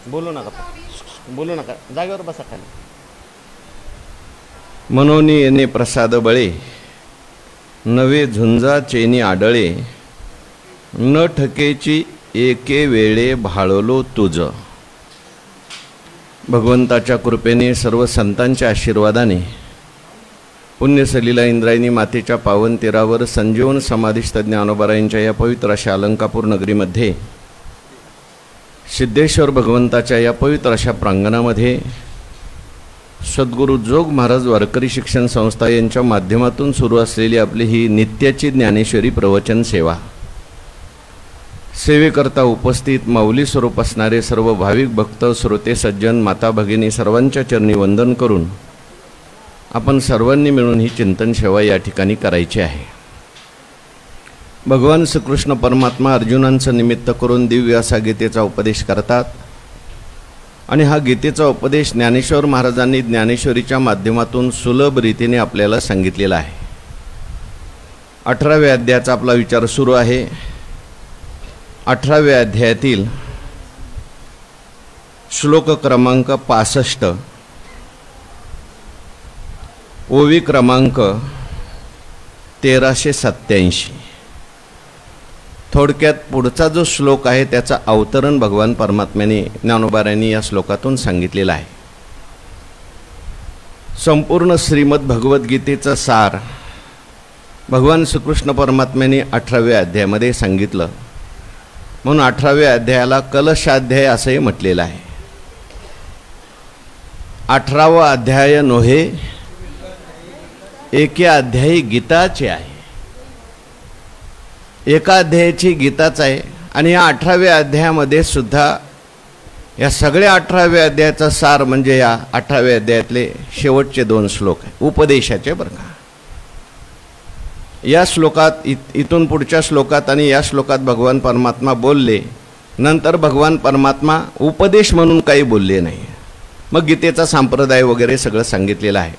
बोलू नका, बोलू नका, जागेवर बसा खाली. मनोनी येणे प्रसाद बळे, नवे झुंजा चेनी आडळे, न ठकेची एके वेळे भाळलो तुझ. भगवंताच्या कृपेने, सर्व संतांच्या आशीर्वादाने, पुण्यसलीला इंद्रायणी मातेच्या पावन तीरावर संजीवन समाधिस्थ ज्ञानोबारायांच्या या पवित्र अशा अलंकापूर नगरीमध्ये, सिद्धेश्वर भगवंताच्या या पवित्र अशा प्रांगणामध्ये सद्गुरू जोग महाराज वारकरी शिक्षण संस्था यांच्या माध्यमातून सुरू असलेली आपली ही नित्याची ज्ञानेश्वरी प्रवचन सेवा, सेवेकरता उपस्थित माऊली स्वरूप असणारे सर्व भाविक भक्त, श्रोते, सज्जन, माता भगिनी सर्वांच्या चरणी वंदन करून आपण सर्वांनी मिळून ही चिंतन सेवा या ठिकाणी करायची आहे. भगवान श्रीकृष्ण परमात्मा अर्जुनांचं निमित्त करून दिव्य असा गीतेचा उपदेश करतात आणि हा गीतेचा उपदेश ज्ञानेश्वर महाराजांनी ज्ञानेश्वरीच्या माध्यमातून सुलभ रीतीने आपल्याला सांगितलेला आहे. 18व्या अध्यायाचा आपला विचार सुरू आहे. 18व्या अध्यायातील श्लोक क्रमांक 65, ओवी क्रमांक 1387. थोडक्यात पुढचा जो श्लोक आहे त्याचा अवतरण भगवान परमात्म्याने ज्ञानोबारायांनी या श्लोकातून सांगितलेला आहे. संपूर्ण श्रीमद भगवद्गीतेचा सार भगवान श्रीकृष्ण परमात्म्याने 18व्या अध्यायामध्ये सांगितलं. म्हणून 18व्या अध्यायाला कलशाध्याय असंही म्हटलेलं आहे. 18वा अध्याय नोहे, एका अध्यायी गीताचे आहे. एका अध्यायाची गीताच आहे आणि या 18व्या अध्यायामध्ये सुद्धा या सगळ्या 18व्या अध्यायाचा सार म्हणजे या 18व्या अध्यायातले शेवटचे 2 श्लोक आहे उपदेशाचे बरं का. या श्लोकात इथून पुढच्या श्लोकात आणि या श्लोकात भगवान परमात्मा बोलले, नंतर भगवान परमात्मा उपदेश म्हणून काही बोलले नाही. मग गीतेचा संप्रदाय वगैरे सगळं सांगितलेलं आहे.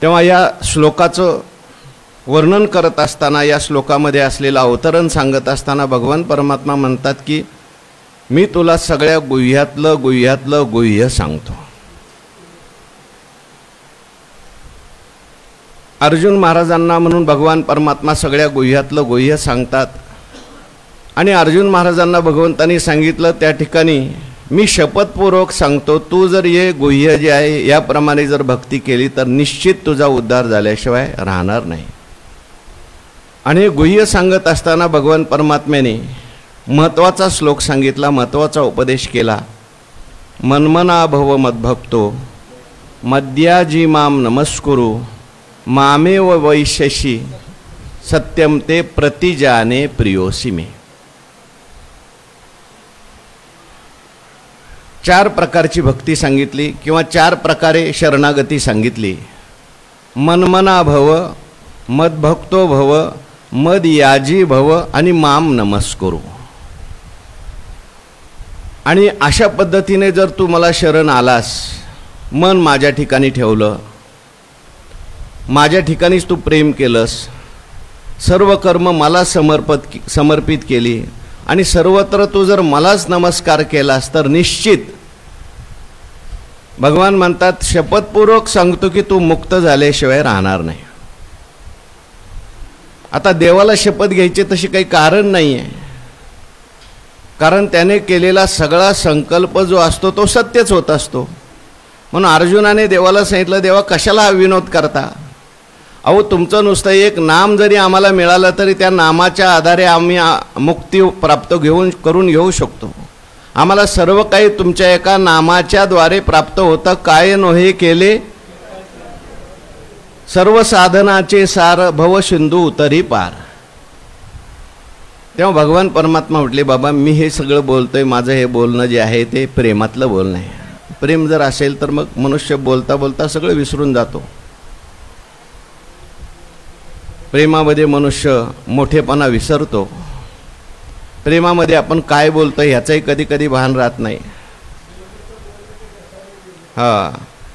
तेव्हा या श्लोकाचं वर्णन करत असताना, या श्लोकामध्ये असलेलं अवतरण सांगत असताना भगवान परमात्मा म्हणतात की मी तुला सगळ्या गुह्यातलं गुह्य सांगतो. अर्जुन महाराजांना म्हणून भगवान परमात्मा सगळ्या गुह्यातलं गुह्य सांगतात आणि अर्जुन महाराजांना भगवंतांनी सांगितलं त्या ठिकाणी मी शपथपूर्वक सांगतो, तू जर हे गुह्य जे आहे याप्रमाणे जर भक्ती केली तर निश्चित तुझा उद्धार झाल्याशिवाय राहणार नाही. आणि गुह्य सांगत असताना भगवान परमात्म्याने महत्त्वाचा श्लोक सांगितला, महत्त्वाचा उपदेश केला. मन्मना भव मद्भक्तो मद्याजी माम नमस्कुरु मामेव वैशशी सत्यम ते प्रतिजाने प्रियोसी मे. 4 प्रकारची भक्ती सांगितली किंवा 4 प्रकारे शरणागती सांगितली. मन्मना भव, मद्भक्तो भव, मद याजी भव आणि माम नमस्कुरु. आणि अशा पद्धतीने जर तू मला शरण आलास, मन माझ्या ठिकाणी ठेवलं, माझ्या ठिकाणीच तू प्रेम केलंस, सर्व कर्म मला समर्पित केली आणि सर्वत्र तू जर मलाच नमस्कार केलास तर निश्चित भगवान म्हणतात शपथपूर्वक सांगतो की तू मुक्त झाल्याशिवाय राहणार नाही. आता देवाला शपथ घ्यायची तशी काही कारण नाही आहे, कारण त्याने केलेला सगळा संकल्प जो असतो तो सत्यच होत असतो. म्हणून अर्जुनाने देवाला सांगितलं, देवा कशाला हा विनोद करता? अहो तुमचं नुसतं एक नाम जरी आम्हाला मिळालं तरी त्या नामाच्या आधारे आम्ही मुक्ती प्राप्त करून घेऊ शकतो. आम्हाला सर्व काही तुमच्या एका नामाच्या द्वारे प्राप्त होतं. काय नोहे केले सर्व साधनाचे सार, भव सिंधू उतरी पार. तेव्हा भगवान परमात्मा म्हटले, बाबा मी हे सगळं बोलतोय, माझं हे बोलणं जे आहे ते प्रेमातलं बोलणं आहे. प्रेम जर असेल तर मग मनुष्य बोलता बोलता सगळं विसरून जातो. प्रेमामध्ये मनुष्य मोठेपणा विसरतो. प्रेमामध्ये आपण काय बोलतो ह्याचंही कधी कधी भान राहत नाही.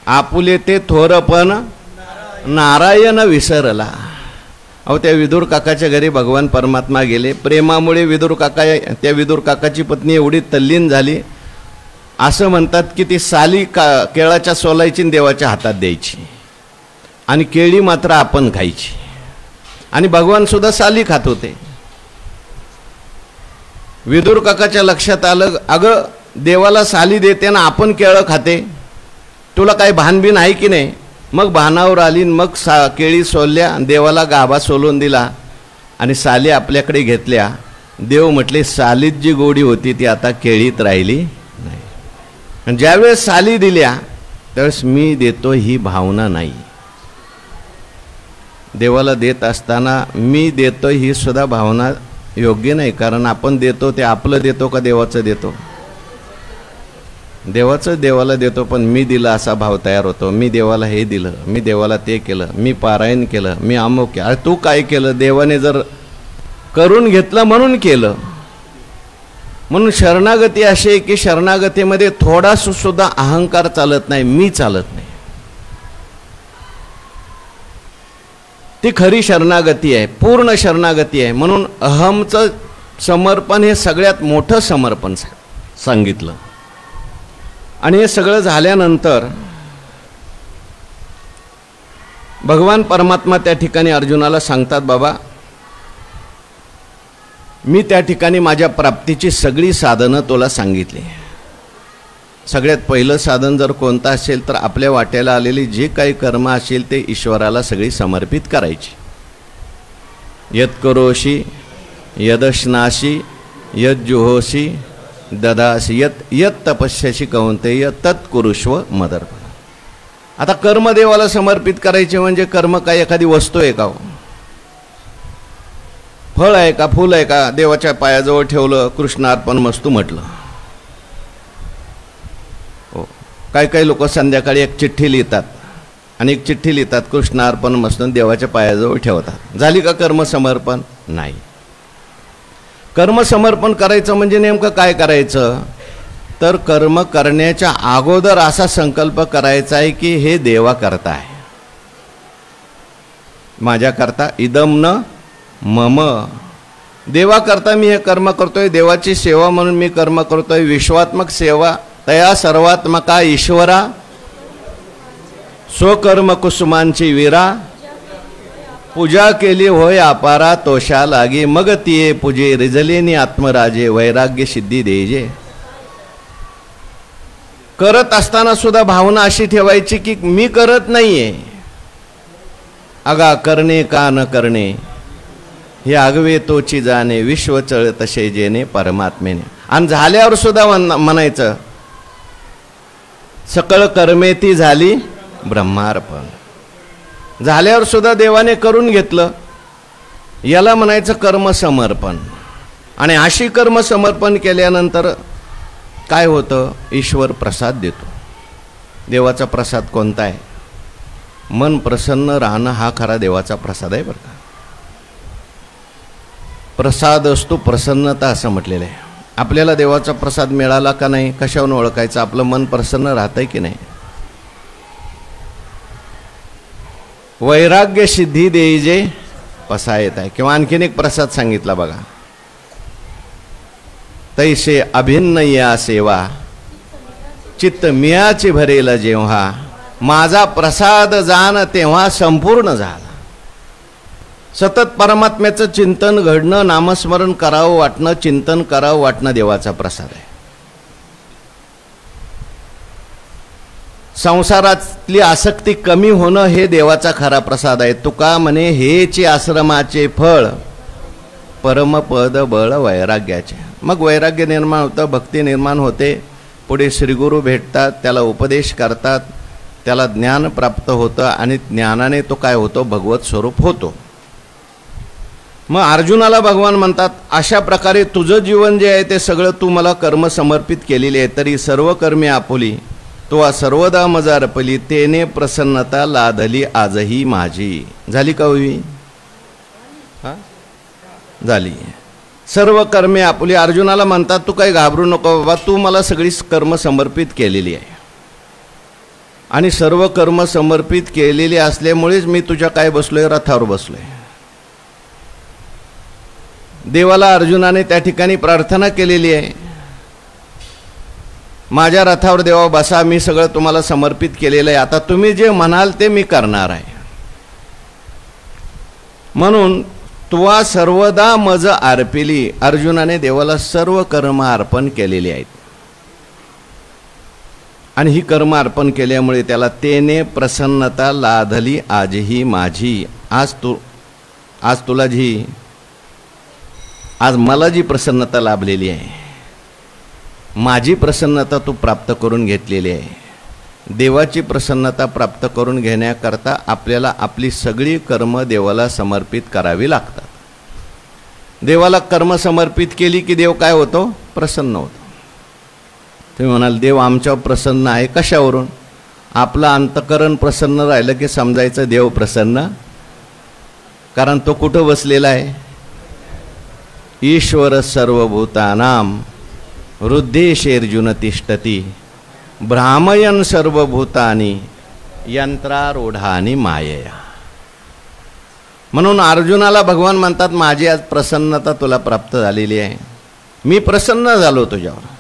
आपुले ते थोरपण नारायण विसरला. अहो त्या विदुर काकाच्या घरी भगवान परमात्मा गेले. प्रेमामुळे त्या विदुर काकाची पत्नी एवढी तल्लीन झाली असं म्हणतात की ती साली केळाच्या सोलायची आणि देवाच्या हातात द्यायची आणि केळी मात्र आपण खायची. आणि भगवान सुद्धा साली खात होते. विदुर काकाच्या लक्षात आलं, अगं देवाला साली देते ना आपण केळं खाते, तुला काही भानबीन आहे की नाही. मग भानावर आली, मग केळी सोलल्या, देवाला गाभा सोलून दिला आणि साली आपल्याकडे घेतल्या. देव म्हटले, सालीत जी गोडी होती ती आता केळीत राहिली नाही. आणि ज्यावेळेस साली दिल्या त्यावेळेस मी देतो ही भावना नाही. देवाला देत असताना मी देतो ही सुद्धा भावना योग्य नाही. कारण आपण देतो ते आपलं देतो का देवाचं देतो? देवाचं देवाला देतो, पण मी दिलं असा भाव तयार होतो. मी देवाला हे दिलं, मी देवाला ते केलं, मी पारायण केलं, मी अमुक केलं. अरे तू काय केलं? देवाने जर करून घेतलं म्हणून केलं. म्हणून शरणागती अशी आहे की शरणागतीमध्ये थोडा सुद्धा अहंकार चालत नाही, मी चालत नाही. ती खरी शरणागती आहे, पूर्ण शरणागती आहे. म्हणून अहमचं समर्पण हे सगळ्यात मोठं समर्पण सांगितलं. आणि हे सगळं झाल्यानंतर भगवान परमात्मा त्या ठिकाणी अर्जुनाला सांगतात, बाबा मी त्या ठिकाणी माझ्या प्राप्तीची सगळी साधनं तुला सांगितली. सगळ्यात पहिलं साधन जर कोणतं असेल तर आपल्या वाट्याला आलेली जे काही कर्म असेल ते ईश्वराला सगळी समर्पित करायची. यत् करोषि यदश्नासि यज्जुहोषि ददासि यत् तपस्यासि कौन्तेय तत् कुरुष्व मदर्पण. आता कर्म देवाला समर्पित करायचे म्हणजे कर्म काय एखादी वस्तू आहे का? फळ आहे का? फूल आहे का? देवाच्या पायाजवळ ठेवलं, कृष्णार्पण मस्तू म्हटलं. हो, काही लोक संध्याकाळी एक चिठ्ठी लिहितात आणि एक चिठ्ठी लिहितात, कृष्णार्पण मस्तून देवाच्या पायाजवळ ठेवतात. झाली का कर्मसमर्पण? नाही. कर्मसमर्पण करायचं म्हणजे नेमकं काय करायचं? तर कर्म करण्याच्या अगोदर असा संकल्प करायचा आहे की हे देवा करता आहे, माझ्या करता इदम न मम. देवा करता मी हे कर्म करतोय, देवाची सेवा म्हणून मी कर्म करतोय. विश्वात्मक सेवा तया सर्वात्मका ईश्वरा स्वकर्म कुसुमांची वीरा. पूजा केली होय अपारा तोषा लागे, मग तिये पूजे रिजलेनी आत्मराजे वैराग्य सिद्धी देजे. करत असताना सुद्धा भावना अशी ठेवायची की मी करत नाहीये. अगा करणे का न करणे हे आगवे तोची जाणे, विश्व चळ तसे जेने परमात्मेने. आणि झाल्यावर सुद्धा म्हणायचं सकळ कर्मे ती झाली ब्रह्मार्पण. झाल्यावर सुद्धा देवाने करून घेतलं, याला म्हणायचं कर्मसमर्पण. आणि अशी कर्मसमर्पण केल्यानंतर काय होतं? ईश्वर प्रसाद देतो. देवाचा प्रसाद कोणता आहे? मन प्रसन्न राहणं हा खरा देवाचा प्रसाद आहे बरं का. प्रसाद असतो प्रसन्नता असं म्हटलेलं आहे. आपल्याला देवाचा प्रसाद मिळाला का नाही कशावरून ओळखायचं? आपलं मन प्रसन्न राहतंय की नाही. वैराग्य सिद्धी देईजे पसा येत आहे. किंवा आणखीन एक प्रसाद सांगितला बघा, तैसे अभिन्न या सेवा चित्त मियाची भरेल जेव्हा. माझा प्रसाद जाण तेव्हा संपूर्ण झाला. सतत परमात्म्याचं चिंतन घडणं, नामस्मरण करावं वाटणं, चिंतन करावं वाटणं देवाचा प्रसाद आहे. संसारातली आसक्ती कमी होणं हे देवाचा खरा प्रसाद आहे. तुका म्हणे हेचे आश्रमाचे फळ परमपद बळ वैराग्याचे. मग वैराग्य निर्माण होतं, भक्ती निर्माण होते. पुढे श्रीगुरु भेटतात, त्याला उपदेश करतात, त्याला ज्ञान प्राप्त होतं आणि ज्ञानाने तो काय होतो? भगवत स्वरूप होतो. मग अर्जुनाला भगवान म्हणतात, अशा प्रकारे तुझं जीवन जे आहे ते सगळं तू मला कर्म समर्पित केलेले आहे. तरी सर्व कर्मे आपुली तो सर्वदा मज अर्पली, तेने प्रसन्नता लादली आजही माझी. झाली का होई? हा झाली. सर्व कर्मे आपुली. अर्जुनाला म्हणतात तू काही घाबरू नको बाबा, तू मला सगळी कर्म समर्पित केलेली आहे आणि सर्व कर्म समर्पित केलेली असल्यामुळेच मी तुझ्या काय बसलोय? रथावर बसलोय. देवाला अर्जुनाने त्या ठिकाणी प्रार्थना केलेली आहे. माझ्या रथावर देवा बसा, मी सगळं तुम्हाला समर्पित केलेलं आहे, आता तुम्ही जे म्हणाल ते मी करणार आहे. म्हणून तुवा सर्वदा मज अर्पिली, अर्जुनाने देवाला सर्व कर्म अर्पण केलेली आहेत. आणि ही कर्म अर्पण केल्यामुळे त्याला तेने प्रसन्नता लाधली आजही माझी. आज तुला जी, आज मला जी प्रसन्नता लाभलेली आहे, माझी प्रसन्नता तू प्राप्त करून घेतलेली आहे. देवाची प्रसन्नता प्राप्त करून घेण्याकरता आपल्याला आपली सगळी कर्म देवाला समर्पित करावी लागतात. देवाला कर्म समर्पित केली की देव काय होतो? प्रसन्न होतो. तुम्ही म्हणाल देव आमच्यावर प्रसन्न आहे, कशावरून? आपलं अंतकरण प्रसन्न राहिलं की समजायचं देव प्रसन्न. कारण तो कुठं बसलेला आहे? ईश्वर सर्वभूतानां हृद्देशेर्जुन तिष्ठती भ्रामयन सर्वभूतानि यंत्रारूढानि मायया. म्हणून अर्जुनाला भगवान म्हणतात माझी आज प्रसन्नता तुला प्राप्त झालेली आहे, मी प्रसन्न झालो तुझ्यावर.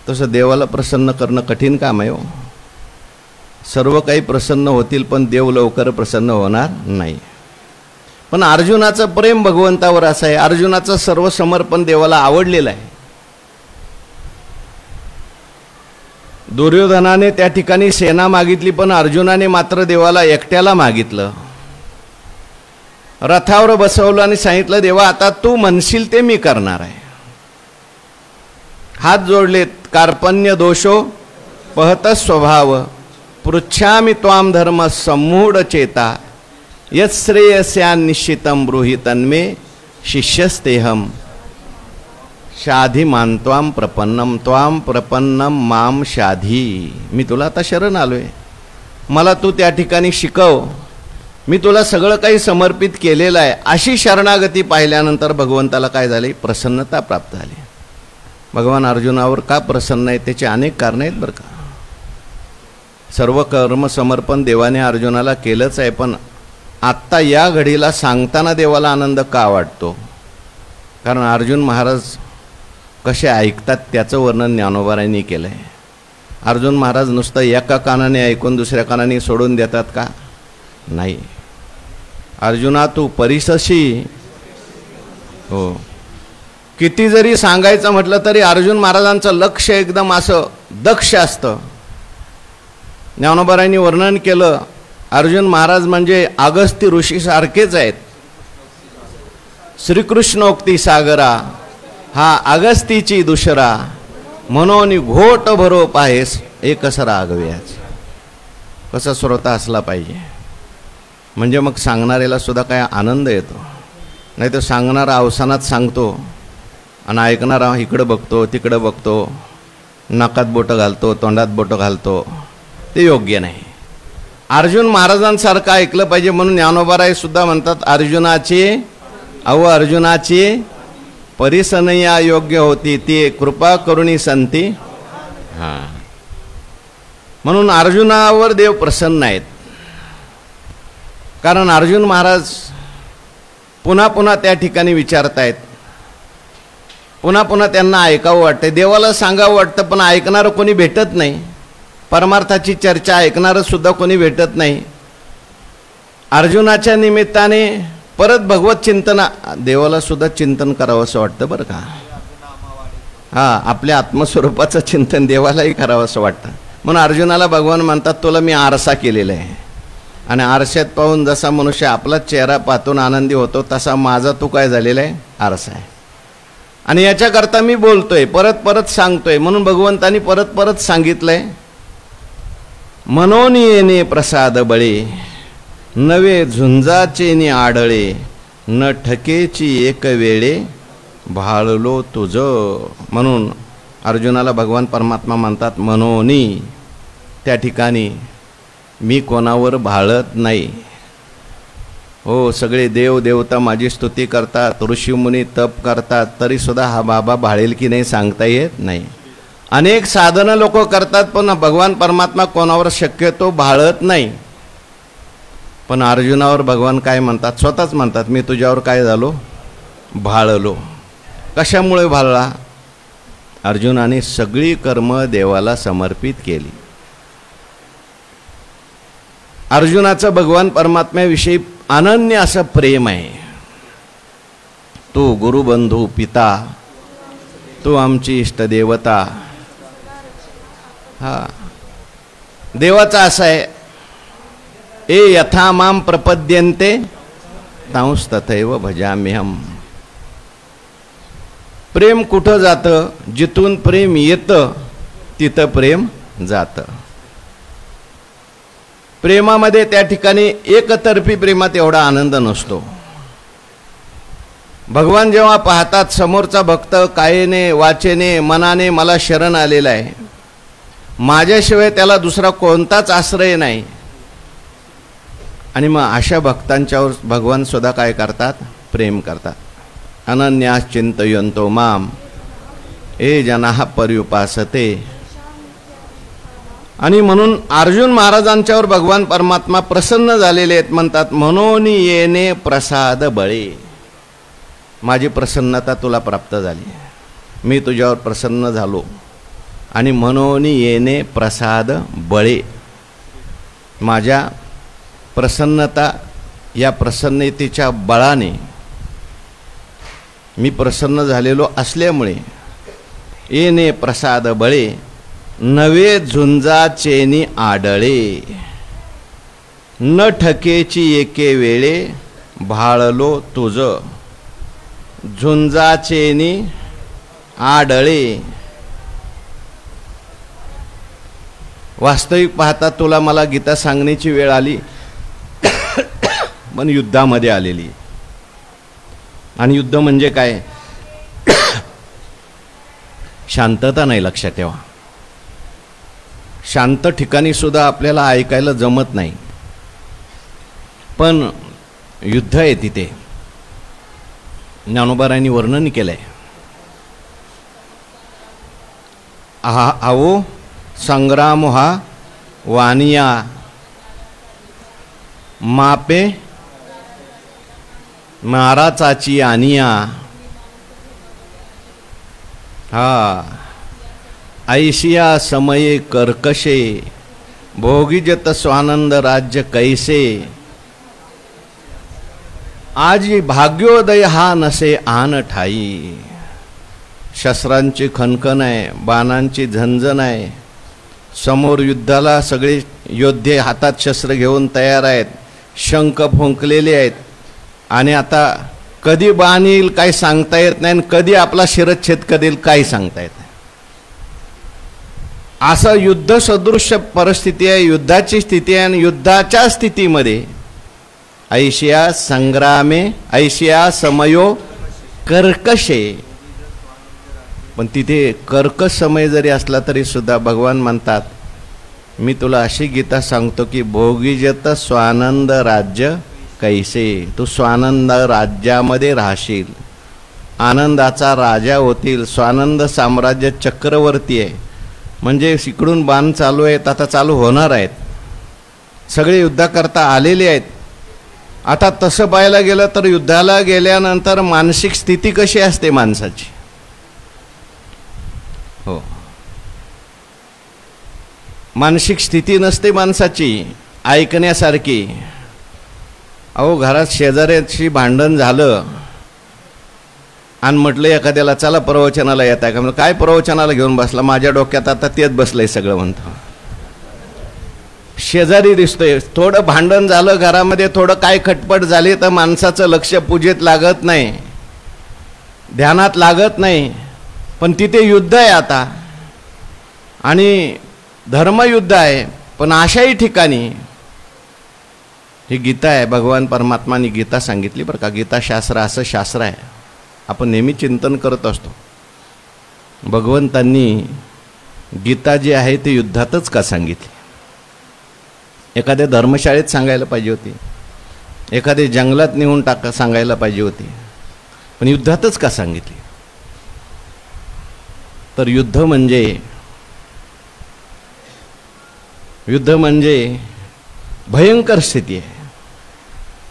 तसं देवाला प्रसन्न करणं कठीण काम आहे हो. सर्व काही प्रसन्न होतील पण देव लवकर प्रसन्न होणार नाही. पण अर्जुनाचं प्रेम भगवंतावर असं आहे, अर्जुनाचं सर्व समर्पण देवाला आवडलेलं आहे. दुर्योधनाने त्या ठिकाणी सेना मागितली पण अर्जुनाने मात्र देवाला एकट्याला मागितलं. रथावर बसवलं आणि सांगितलं देवा आता तू म्हणशील ते मी करणार आहे. हात जोडलेत. कार्पण्य दोषो पहत स्वभाव पृच्छामि त्वाम धर्म सम्मूढ चेता यत्श्रेयस्या निश्चितं ब्रूहि तन्मे शिष्यस्तेहम शाधी मानत्वाम प्रपन्नम त्वाम प्रपन्नम माम शाधी. मी तुला आता शरण आलोय, मला तू त्या ठिकाणी शिकव, मी तुला सगळं काही समर्पित केलेलं आहे. अशी शरणागती पाहिल्यानंतर भगवंताला काय झाले? प्रसन्नता प्राप्त झाली. भगवान अर्जुनावर का प्रसन्न आहे त्याचे अनेक कारणे आहेत बरं का. सर्व कर्म समर्पण देवाने अर्जुनाला केलंच आहे, पण आत्ता या घडीला सांगताना देवाला आनंद का वाटतो? कारण अर्जुन महाराज कसे ऐकतात त्याचं वर्णन ज्ञानोबारायांनी केलं आहे. अर्जुन महाराज नुसतं एका कानाने ऐकून दुसऱ्या कानाने सोडून देतात का? नाही. अर्जुना तू परिसशी हो. किती जरी सांगायचं म्हटलं तरी अर्जुन महाराजांचं लक्ष एकदम असं दक्ष असतं. ज्ञानोबारायांनी वर्णन केलं अर्जुन महाराज म्हणजे अगस्त्य ऋषी सारखेच आहेत. श्रीकृष्णोक्ती सागरा हा अगस्तीची दुसरा म्हणून घोट भरो पाहेस एकच रागव्याच. कसा श्रोता असला पाहिजे म्हणजे मग सांगणाऱ्याला सुद्धा काय आनंद येतो. नाही तर सांगणारा अवसानात सांगतो आणि ऐकणारा इकडं बघतो तिकडं बघतो, नाकात बोटं घालतो तोंडात बोटं घालतो, ते योग्य नाही. अर्जुन महाराजांसारखं ऐकलं पाहिजे. म्हणून ज्ञानोबाराय सुद्धा म्हणतात अर्जुनाची परिसनया योग्य होती ती कृपा करुणी संती. हां, म्हणून अर्जुनावर देव प्रसन्न आहेत. कारण अर्जुन महाराज पुन्हा पुन्हा त्या ठिकाणी विचारतायत, पुन्हा पुन्हा त्यांना ऐकावं वाटतं, देवाला सांगावं वाटतं, पण ऐकणारं कोणी भेटत नाही. परमार्थाची चर्चा ऐकणारं सुद्धा कोणी भेटत नाही. अर्जुनाच्या निमित्ताने परत भगवत चिंतन, देवाला सुद्धा चिंतन करावं असं वाटतं बरं का. हां, आपल्या आत्मस्वरूपाचं चिंतन देवालाही करावं असं वाटतं. म्हणून अर्जुनाला भगवान म्हणतात तुला मी आरसा केलेला आहे आणि आरशात पाहून जसा मनुष्य आपला चेहरा पाहून आनंदी होतो तसा माझा तू काय झालेला आहे? आरसा आहे. आणि याच्याकरता मी बोलतोय, परत परत सांगतोय. म्हणून भगवंतानी परत परत सांगितलंय मनोनी येणे प्रसाद बळे नवे झुंजाचे नि आढळे न ठकेची एक वेळे भाळलो तुझ. म्हणून अर्जुनाला भगवान परमात्मा म्हणतात मनोनी, त्या ठिकाणी मी कोणावर भाळत नाही. हो, सगळे देव देवता माझी स्तुती करतात, ऋषीमुनी तप करतात, तरी सुद्धा हा बाबा भाळेल की नाही सांगता येत नाही. अनेक साधनं लोक करतात पण भगवान परमात्मा कोणावर शक्यतो भाळत नाही. पण अर्जुनावर भगवान काय म्हणतात? स्वतःच म्हणतात मी तुझ्यावर काय झालो? भाळलो. कशामुळे भाळला? अर्जुनाने सगळी कर्म देवाला समर्पित केली. अर्जुनाचं भगवान परमात्म्याविषयी अनन्य असं प्रेम आहे. तू गुरुबंधू पिता, तू आमची इष्टदेवता. हा देवाचा असा आहे, ए यथा माम प्रपद्यन्ते तांस तथैव भजाम्यहम. प्रेम कुठं जातं? जिथून प्रेम येतं तिथं प्रेम जातं. प्रेमामध्ये त्या ठिकाणी एकतर्फी प्रेमात एवढा आनंद नसतो. भगवान जेव्हा पाहतात समोरचा भक्त कायेने वाचेने मनाने मला शरण आलेला आहे, माझ्याशिवाय त्याला दुसरा कोणताच आश्रय नाही, आणि मग अशा भक्तांच्यावर भगवान सुद्धा काय करतात? प्रेम करतात. अनन्यास चिंतयन्तो माम ये जनाः पर्युपासते. आणि म्हणून अर्जुन महाराजांच्यावर भगवान परमात्मा प्रसन्न झालेले आहेत. म्हणतात म्हणून येणे प्रसाद बळे. माझी प्रसन्नता तुला प्राप्त झाली, मी तुझ्यावर प्रसन्न झालो, आणि म्हणून येणे प्रसाद बळे. माझ्या प्रसन्नता या प्रसन्नतेच्या बळाने मी प्रसन्न झालेलो असल्यामुळे येणे प्रसाद बळे नवे झुंजाचेनी आडळे. न ठकेची एके वेळे भाळलो तुझ झुंजाचेनी आडळे. वास्तविक पाहता तुला मला गीता सांगण्याची वेळ आली, पण युद्धामध्ये आलेली. आणि युद्ध म्हणजे काय? शांतता नाही. लक्षात ठेवा, शांत ठिकाणी सुद्धा आपल्याला ऐकायला जमत नाही, पण युद्ध आहे तिथे. ज्ञानोबारायांनी वर्णन केलंय. आवो संग्राम हा वानिया मापे महाराचाची आनिया. हा ऐशिया समये कर्कशे भोगिजत स्वानंद राज्य कैसे. आज भाग्योदय हा नसे आन ठाई. शस्त्रांची खणखण आहे, बाणांची झणझण आहे. समोर युद्धाला सगळे योद्धे हातात शस्त्र घेऊन तयार आहेत, शंख फुंकलेले आहेत, आणि आता कधी बाण येईल काही सांगता येत नाही, कधी आपला शिरच्छेद करेल काही सांगता येत नाही. असं युद्ध सदृश्य परिस्थिती आहे, युद्धाची स्थिती आहे. आणि युद्धाच्या स्थितीमध्ये ऐशिया संग्रामे ऐशिया समयो कर्कशे. पण तिथे कर्कश समय जरी असला तरी सुद्धा भगवान म्हणतात मी तुला अशी गीता सांगतो की भोगिजत स्वानंद राज्य कैसे. तू स्वानंद राज्यामध्ये राहशील, आनंदाचा राजा होतील. स्वानंद साम्राज्य चक्रवर्ती आहे, म्हणजे इकडून बाण चालू आहेत, आता चालू होणार आहेत. सगळे युद्धाकरता आलेले आहेत. आता तसं पाहायला गेलं तर युद्धाला गेल्यानंतर मानसिक स्थिती कशी असते माणसाची? हो, मानसिक स्थिती नसते माणसाची ऐकण्यासारखी. अहो घरात शेजाऱ्याशी भांडण झालं आणि म्हटलं एखाद्याला चला प्रवचनाला येत आहे का? म्हणजे काय प्रवचनाला घेऊन बसला? माझ्या डोक्यात आता तेच बसलंय सगळं म्हणतो. शेजारी दिसतोय, थोडं भांडण झालं घरामध्ये, थोडं काय खटपट झाली तर माणसाचं लक्ष पूजेत लागत नाही, ध्यानात लागत नाही. पण तिथे युद्ध आहे आता, आणि धर्मयुद्ध आहे. पण अशाही ठिकाणी ही गीता आहे, भगवान परमात्माने गीता सांगितली बरं का. गीताशास्त्र असं शास्त्र आहे, आपण नेहमी चिंतन करत असतो. भगवंतांनी गीता जी आहे ती युद्धातच का सांगितली? एखाद्या धर्मशाळेत सांगायला पाहिजे होती, एखाद्या जंगलात नेऊन सांगायला पाहिजे होती, पण युद्धातच का सांगितली? तर युद्ध म्हणजे भयंकर स्थिती आहे,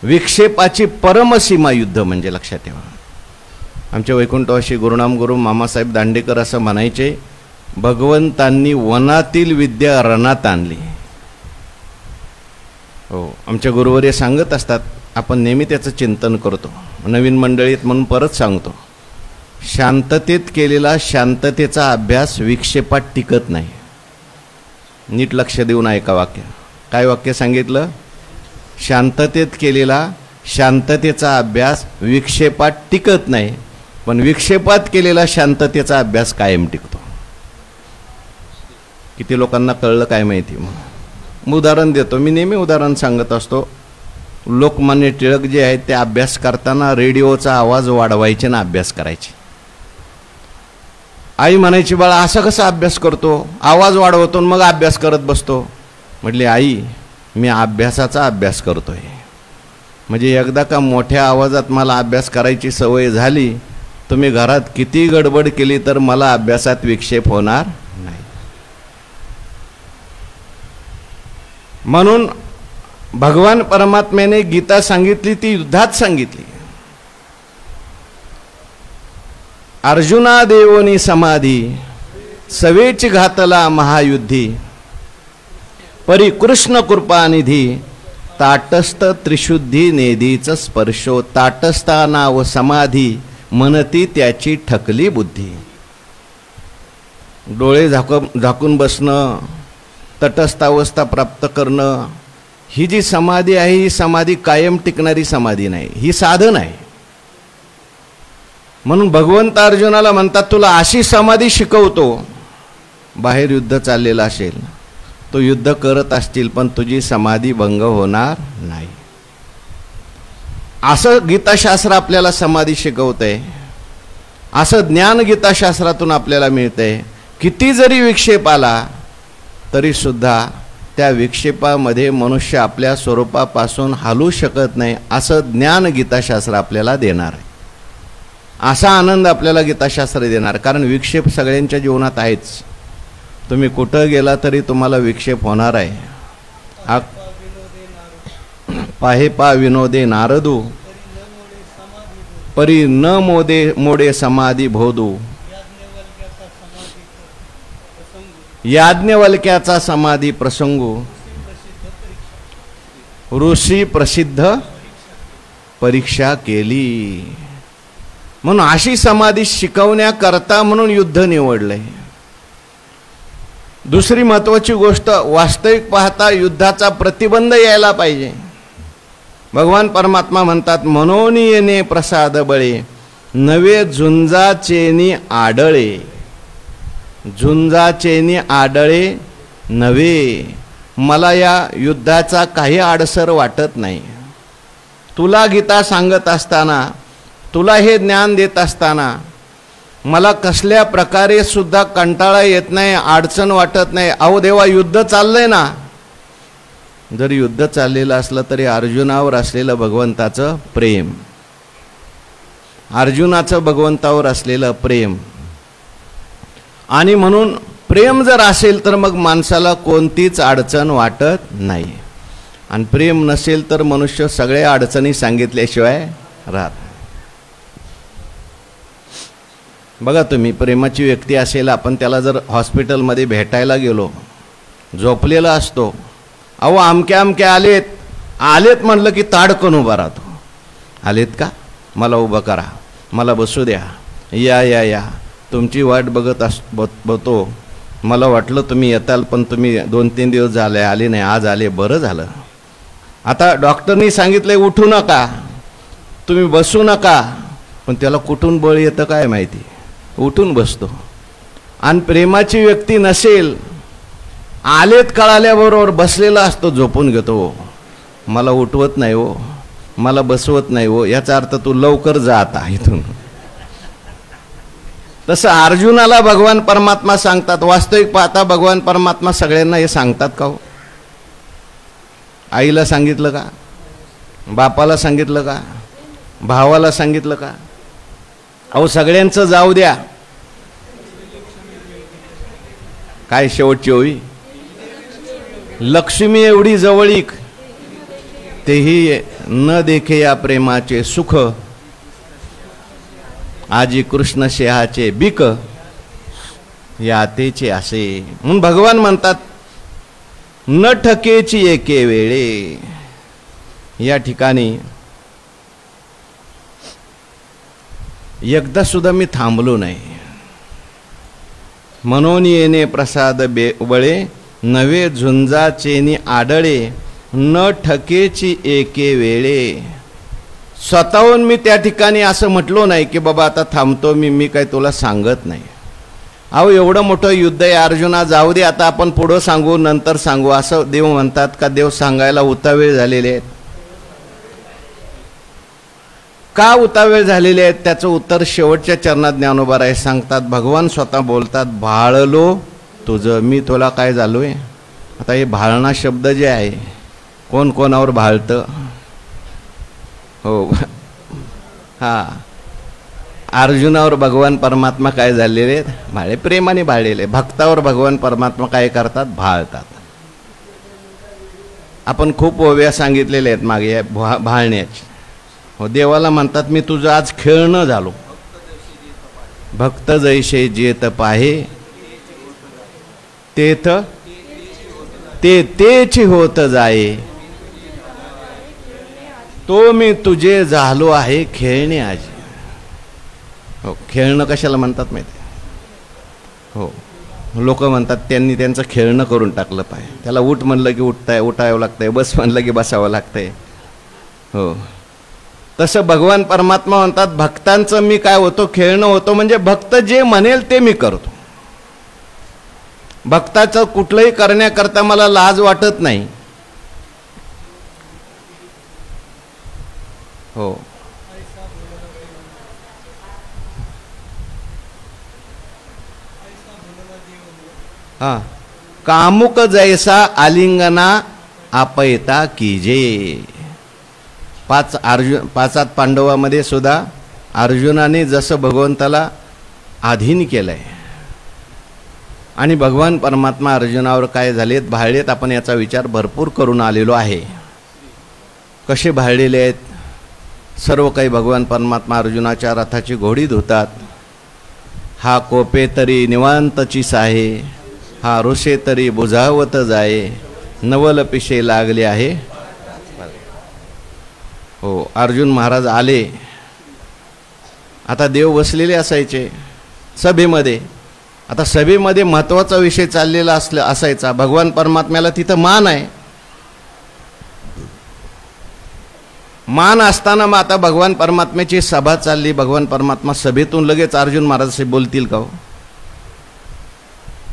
विक्षेपाची परमसीमा युद्ध म्हणजे. लक्षात ठेवा, आमच्या वैकुंठवासी गुरुनाम गुरु मामासाहेब दांडेकर असं म्हणायचे, भगवंतांनी वनातील विद्या रणात आणली. हो, आमच्या गुरुवर्य सांगत असतात, आपण नेहमी त्याचं चिंतन करतो. नवीन मंडळीत म्हणून परत सांगतो, शांततेत केलेला शांततेचा अभ्यास विक्षेपात टिकत नाही. नीट लक्ष देऊन ऐका वाक्य. काय वाक्य सांगितलं? शांततेत केलेला शांततेचा अभ्यास विक्षेपात टिकत नाही, पण विक्षेपात केलेला शांततेचा अभ्यास कायम टिकतो. किती लोकांना कळलं काय माहिती. मग उदाहरण देतो, मी नेहमी उदाहरण सांगत असतो. लोकमान्य टिळक जे आहेत ते अभ्यास करताना रेडिओचा आवाज वाढवायचे ना अभ्यास करायचे. आई म्हणायची, बाळा असा कसा अभ्यास करतो, आवाज वाढवतो मग अभ्यास करत बसतो. म्हटली, आई मी अभ्यासाचा अभ्यास करतोय. म्हणजे एकदा का मोठ्या आवाजात मला अभ्यास करायची सवय झाली, तुम्ही घरात किती गडबड केली तर मला अभ्यासात विक्षेप होणार नाही. म्हणून भगवान परमात्म्याने गीता सांगितली ती युद्धात सांगितली. अर्जुना देवोनी समाधी सवेच घातला महायुद्धी, परी कृष्ण कृपानिधी ताटस्थ त्रिशुद्धी नेदीच स्पर्शो, ताटस्थाना व समाधी मनती त्याची ठकली बुद्धी. डोळे झाकून बसणं, तटस्थावस्था प्राप्त करणं, ही जी समाधी आहे ही समाधी कायम टिकणारी समाधी नाही, ही साधन आहे. म्हणून भगवंत अर्जुनाला म्हणतात, तुला अशी समाधी शिकवतो, बाहेर युद्ध चाललेलं असेल, तो युद्ध करत असतील पण तुझी समाधी भंग होणार नाही. असं गीताशास्त्र आपल्याला समाधी शिकवतंय, असं ज्ञान गीताशास्त्रातून आपल्याला मिळतंय. किती जरी विक्षेप आला तरी सुद्धा त्या विक्षेपामध्ये मनुष्य आपल्या स्वरूपापासून हलू शकत नाही, असं ज्ञान गीताशास्त्र आपल्याला देणार आहे. असा आनंद आपल्याला गीताशास्त्र देणार. कारण विक्षेप सगळ्यांच्या जीवनात आहेच. तुम्ही कुठं गेला तरी तुम्हाला विक्षेप होणार आहे. पाहे पा विनोदे नारदू, परी न मोडे समाधी भोदू, याज्ञवल्क्याचा समाधी प्रसंगू, ऋषी प्रसिद्ध परीक्षा केली. म्हणून अशी समाधी शिकवण्याकरता म्हणून युद्ध निवडलंय. दुसरी महत्वाची गोष्ट, वास्तविक पाहता युद्धाचा प्रतिबंध यायला पाहिजे. भगवान परमात्मा म्हणतात, मनोन येणे प्रसाद बळे, नवे झुंजाचेनी आडळे. झुंजाचेनी आडळे नव्हे. मला या युद्धाचा काही आडसर वाटत नाही. तुला गीता सांगत असताना, तुला हे ज्ञान देत असताना मला कसल्या प्रकारे सुद्धा कंटाळा येत नाही, अडचण वाटत नाही. अहो देवा, युद्ध चाललंय ना. जर युद्ध चाललेलं असलं तरी अर्जुनावर असलेलं भगवंताचं प्रेम, अर्जुनाचं भगवंतावर असलेलं प्रेम, आणि म्हणून प्रेम जर असेल तर मग माणसाला कोणतीच अडचण वाटत नाही. आणि प्रेम नसेल तर मनुष्य सगळ्या अडचणी सांगितल्याशिवाय राहत. बघा तुम्ही, प्रेमाची व्यक्ती असेल, आपण त्याला जर हॉस्पिटलमध्ये भेटायला गेलो, झोपलेला असतो, अहो अमक्या अमक्या आलेत म्हणलं की ताडकन उभा राहतो. आलेत का, मला उभं करा, मला बसू द्या, या या या, तुमची वाट बघतो. मला वाटलं तुम्ही येताल, पण तुम्ही 2-3 दिवस झाले आले नाही, आज आले, बरं झालं. आता डॉक्टरनी सांगितलंय उठू नका, तुम्ही बसू नका, पण त्याला कुठून बळ येतं काय माहिती, उठून बसतो. आणि प्रेमाची व्यक्ती नसेल, आलेत कळाल्याबरोबर बसलेला असतो, झोपून घेतो. मला उठवत नाही हो, मला बसवत नाही हो, याचा अर्थ तू लवकर जा आता इथून. तसं अर्जुनाला भगवान परमात्मा सांगतात. वास्तविक पाहता भगवान परमात्मा सगळ्यांना हे सांगतात का हो? आईला सांगितलं का, बापाला सांगितलं का, भावाला सांगितलं का? अहो सगळ्यांचं जाऊ द्या, काय शेवटची ओवी, लक्ष्मी एवढी जवळीक, तेही न देखे या प्रेमाचे सुख. आजी कृष्ण शेहाचे बिक यातेचे असे. म्हणून भगवान म्हणतात न ठकेची एके वेळे. या ठिकाणी एकदा सुद्धा मी थांबलो नाही. म्हणून येणे प्रसाद बळे नवे झुंजाचेनी आडळे न ठकेची एके वेळे. स्वतःहून मी त्या ठिकाणी असं म्हटलो नाही की बाबा आता थांबतो मी काय तुला सांगत नाही. अहो एवढं मोठं युद्ध आहे अर्जुना, जाऊ दे आता आपण पुढं सांगू नंतर सांगू असं देव म्हणतात का? देव सांगायला उतावीळ झालेले आहेत. का उतावीळ झालेले आहेत त्याचं उत्तर शेवटच्या चरणात ज्ञानोबा सांगतात. भगवान स्वतः बोलतात भाळलो तुझं, मी तुला काय झालोय. आता हे भाळणा शब्द जे आहे कोण कोणावर भाळतं. हो हा, अर्जुनावर भगवान परमात्मा काय झालेले भाळे, प्रेमाने भाळलेले. भक्तावर भगवान परमात्मा काय करतात, भाळतात. आपण खूप ओव्या सांगितलेल्या आहेत मागे भाळण्याची. हो, देवाला म्हणतात मी तुझं आज खेळणं झालो. भक्त जैसे जेत पाहे तेथ तेच होत जाये, तो मी तुझे झालो आहे खेळणे आज. हो, खेळणं कशाला म्हणतात माहिती. हो, लोक म्हणतात त्यांनी त्यांचं खेळणं करून टाकलं पाहिजे. त्याला उठ म्हणलं की उठावं लागतंय, बस म्हणलं की बसावं लागतंय. हो, तसं भगवान परमात्मा म्हणतात भक्तांचं मी काय होतो, खेळणं होतो. म्हणजे भक्त जे म्हणेल ते मी करतो. भक्ताचं कुठलंही करण्याकरता मला लाज वाटत नाही. हो, हा, कामुक जैसा आलिंगना आपयता कीजे. पाचात पांडवामध्ये सुद्धा अर्जुनाने जसं भगवंताला अधीन केलंय आणि भगवान परमात्मा अर्जुनावर काय झालेत, भाळलेत. आपण याचा विचार भरपूर करून आलेलो आहे. कसे भाळलेले आहेत सर्व काही. भगवान परमात्मा अर्जुनाच्या रथाची घोडी धुतात. हा कोपे तरी निवांतची साहे, हा ऋषे तरी बुझावत जाये, नवल पिशे लागले आहे. हो, अर्जुन महाराज आले. आता देव बसलेले असायचे सभेमध्ये. आता सभेमध्ये महत्त्वाचा विषय चाललेला असायचा. भगवान परमात्म्याला तिथं मान आहे. मान असताना मग आता भगवान परमात्म्याची सभा चालली. भगवान परमात्मा सभेतून लगेच अर्जुन महाराज बोलतील का?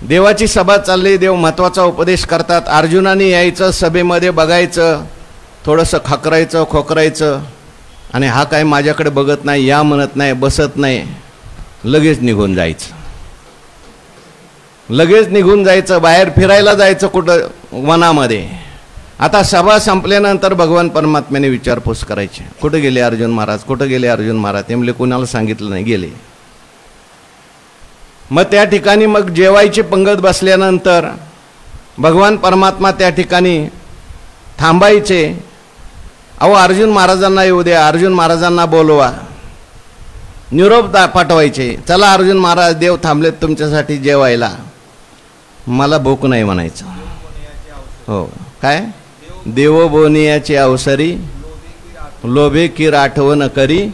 देवाची सभा चालली, देव महत्त्वाचा उपदेश करतात. अर्जुनाने यायचं सभेमध्ये, बघायचं, थोडंसं खकरायचं खोकरायचं आणि हा काय माझ्याकडे बघत नाही, या म्हणत नाही, बसत नाही, लगेच निघून जायचं. लगेच निघून जायचं, बाहेर फिरायला जायचं कुठं वनामध्ये. आता सभा संपल्यानंतर भगवान परमात्म्याने विचारपूस करायची, कुठं गेले अर्जुन महाराज, कुठं गेले अर्जुन महाराज. ते म्हणले कुणाला सांगितलं नाही, गेले. मग त्या ठिकाणी मग जेवायची पंगत बसल्यानंतर भगवान परमात्मा त्या ठिकाणी थांबायचे. अहो अर्जुन महाराजांना येऊ द्या, अर्जुन महाराजांना बोलवा, निरोप पाठवायचे. चला अर्जुन महाराज, देव थांबलेत तुमच्यासाठी जेवायला, मला भूक नाही म्हणायचं. हो, काय देव बोनियाची अवसरी, लोभे की आठवण करी.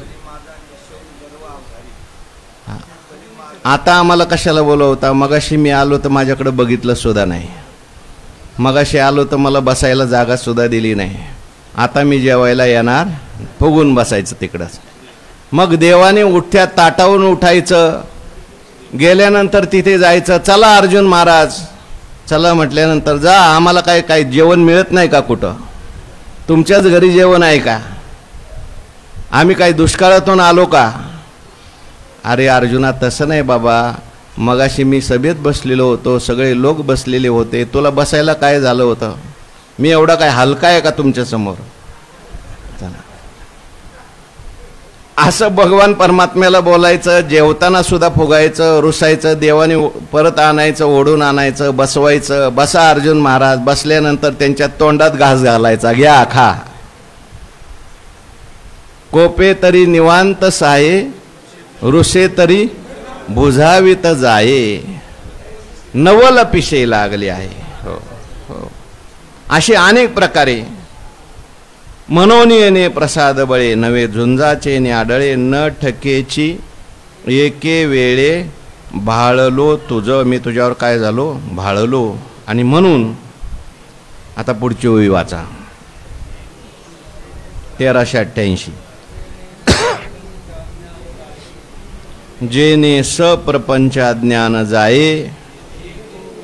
आता आम्हाला कशाला बोलवता? मगाशी मी आलो तर माझ्याकडे बघितलं सुद्धा नाही. मगाशी आलो तर मला बसायला जागा सुद्धा दिली नाही. आता मी जेवायला येणार, फुगून बसायचं तिकडंच. मग देवाने उठ्या ताटावून उठायचं, गेल्यानंतर तिथे जायचं. चला अर्जुन महाराज, चला म्हटल्यानंतर जा. आम्हाला काय जेवण मिळत नाही का कुठं? तुमच्याच घरी जेवण आहे का? आम्ही काय दुष्काळातून आलो का? अरे अर्जुना, तसं नाही बाबा. मगाशी मी सभेत बसलेलो होतो, सगळे लोक बसलेले होते, तुला बसायला काय झालं होतं? मी एवढा काय हलका आहे का तुमच्या समोर? असं भगवान परमात्म्याला बोलायचं. जेवताना सुद्धा फुगायचं, रुसायचं, देवाने परत आणायचं, ओढून आणायचं, बसवायचं. बसा अर्जुन महाराज. बसल्यानंतर त्यांच्या तोंडात घास घालायचा, घ्या खा. कोपे तरी निवांत साये, रुसे तरी बुझावित जाये, नवल पिशे लागले आहे. हो हो, असे अनेक प्रकारे मनोनियने प्रसाद बळे, नवे झुंजाचे न्याडळे, न ठकेची एके वेळे भाळलो तुझ. मी तुझ्यावर काय झालो, भाळलो. आणि म्हणून आता पुढची ओवी वाचा, 1388. जेने सप्रपंच ज्ञान जाये,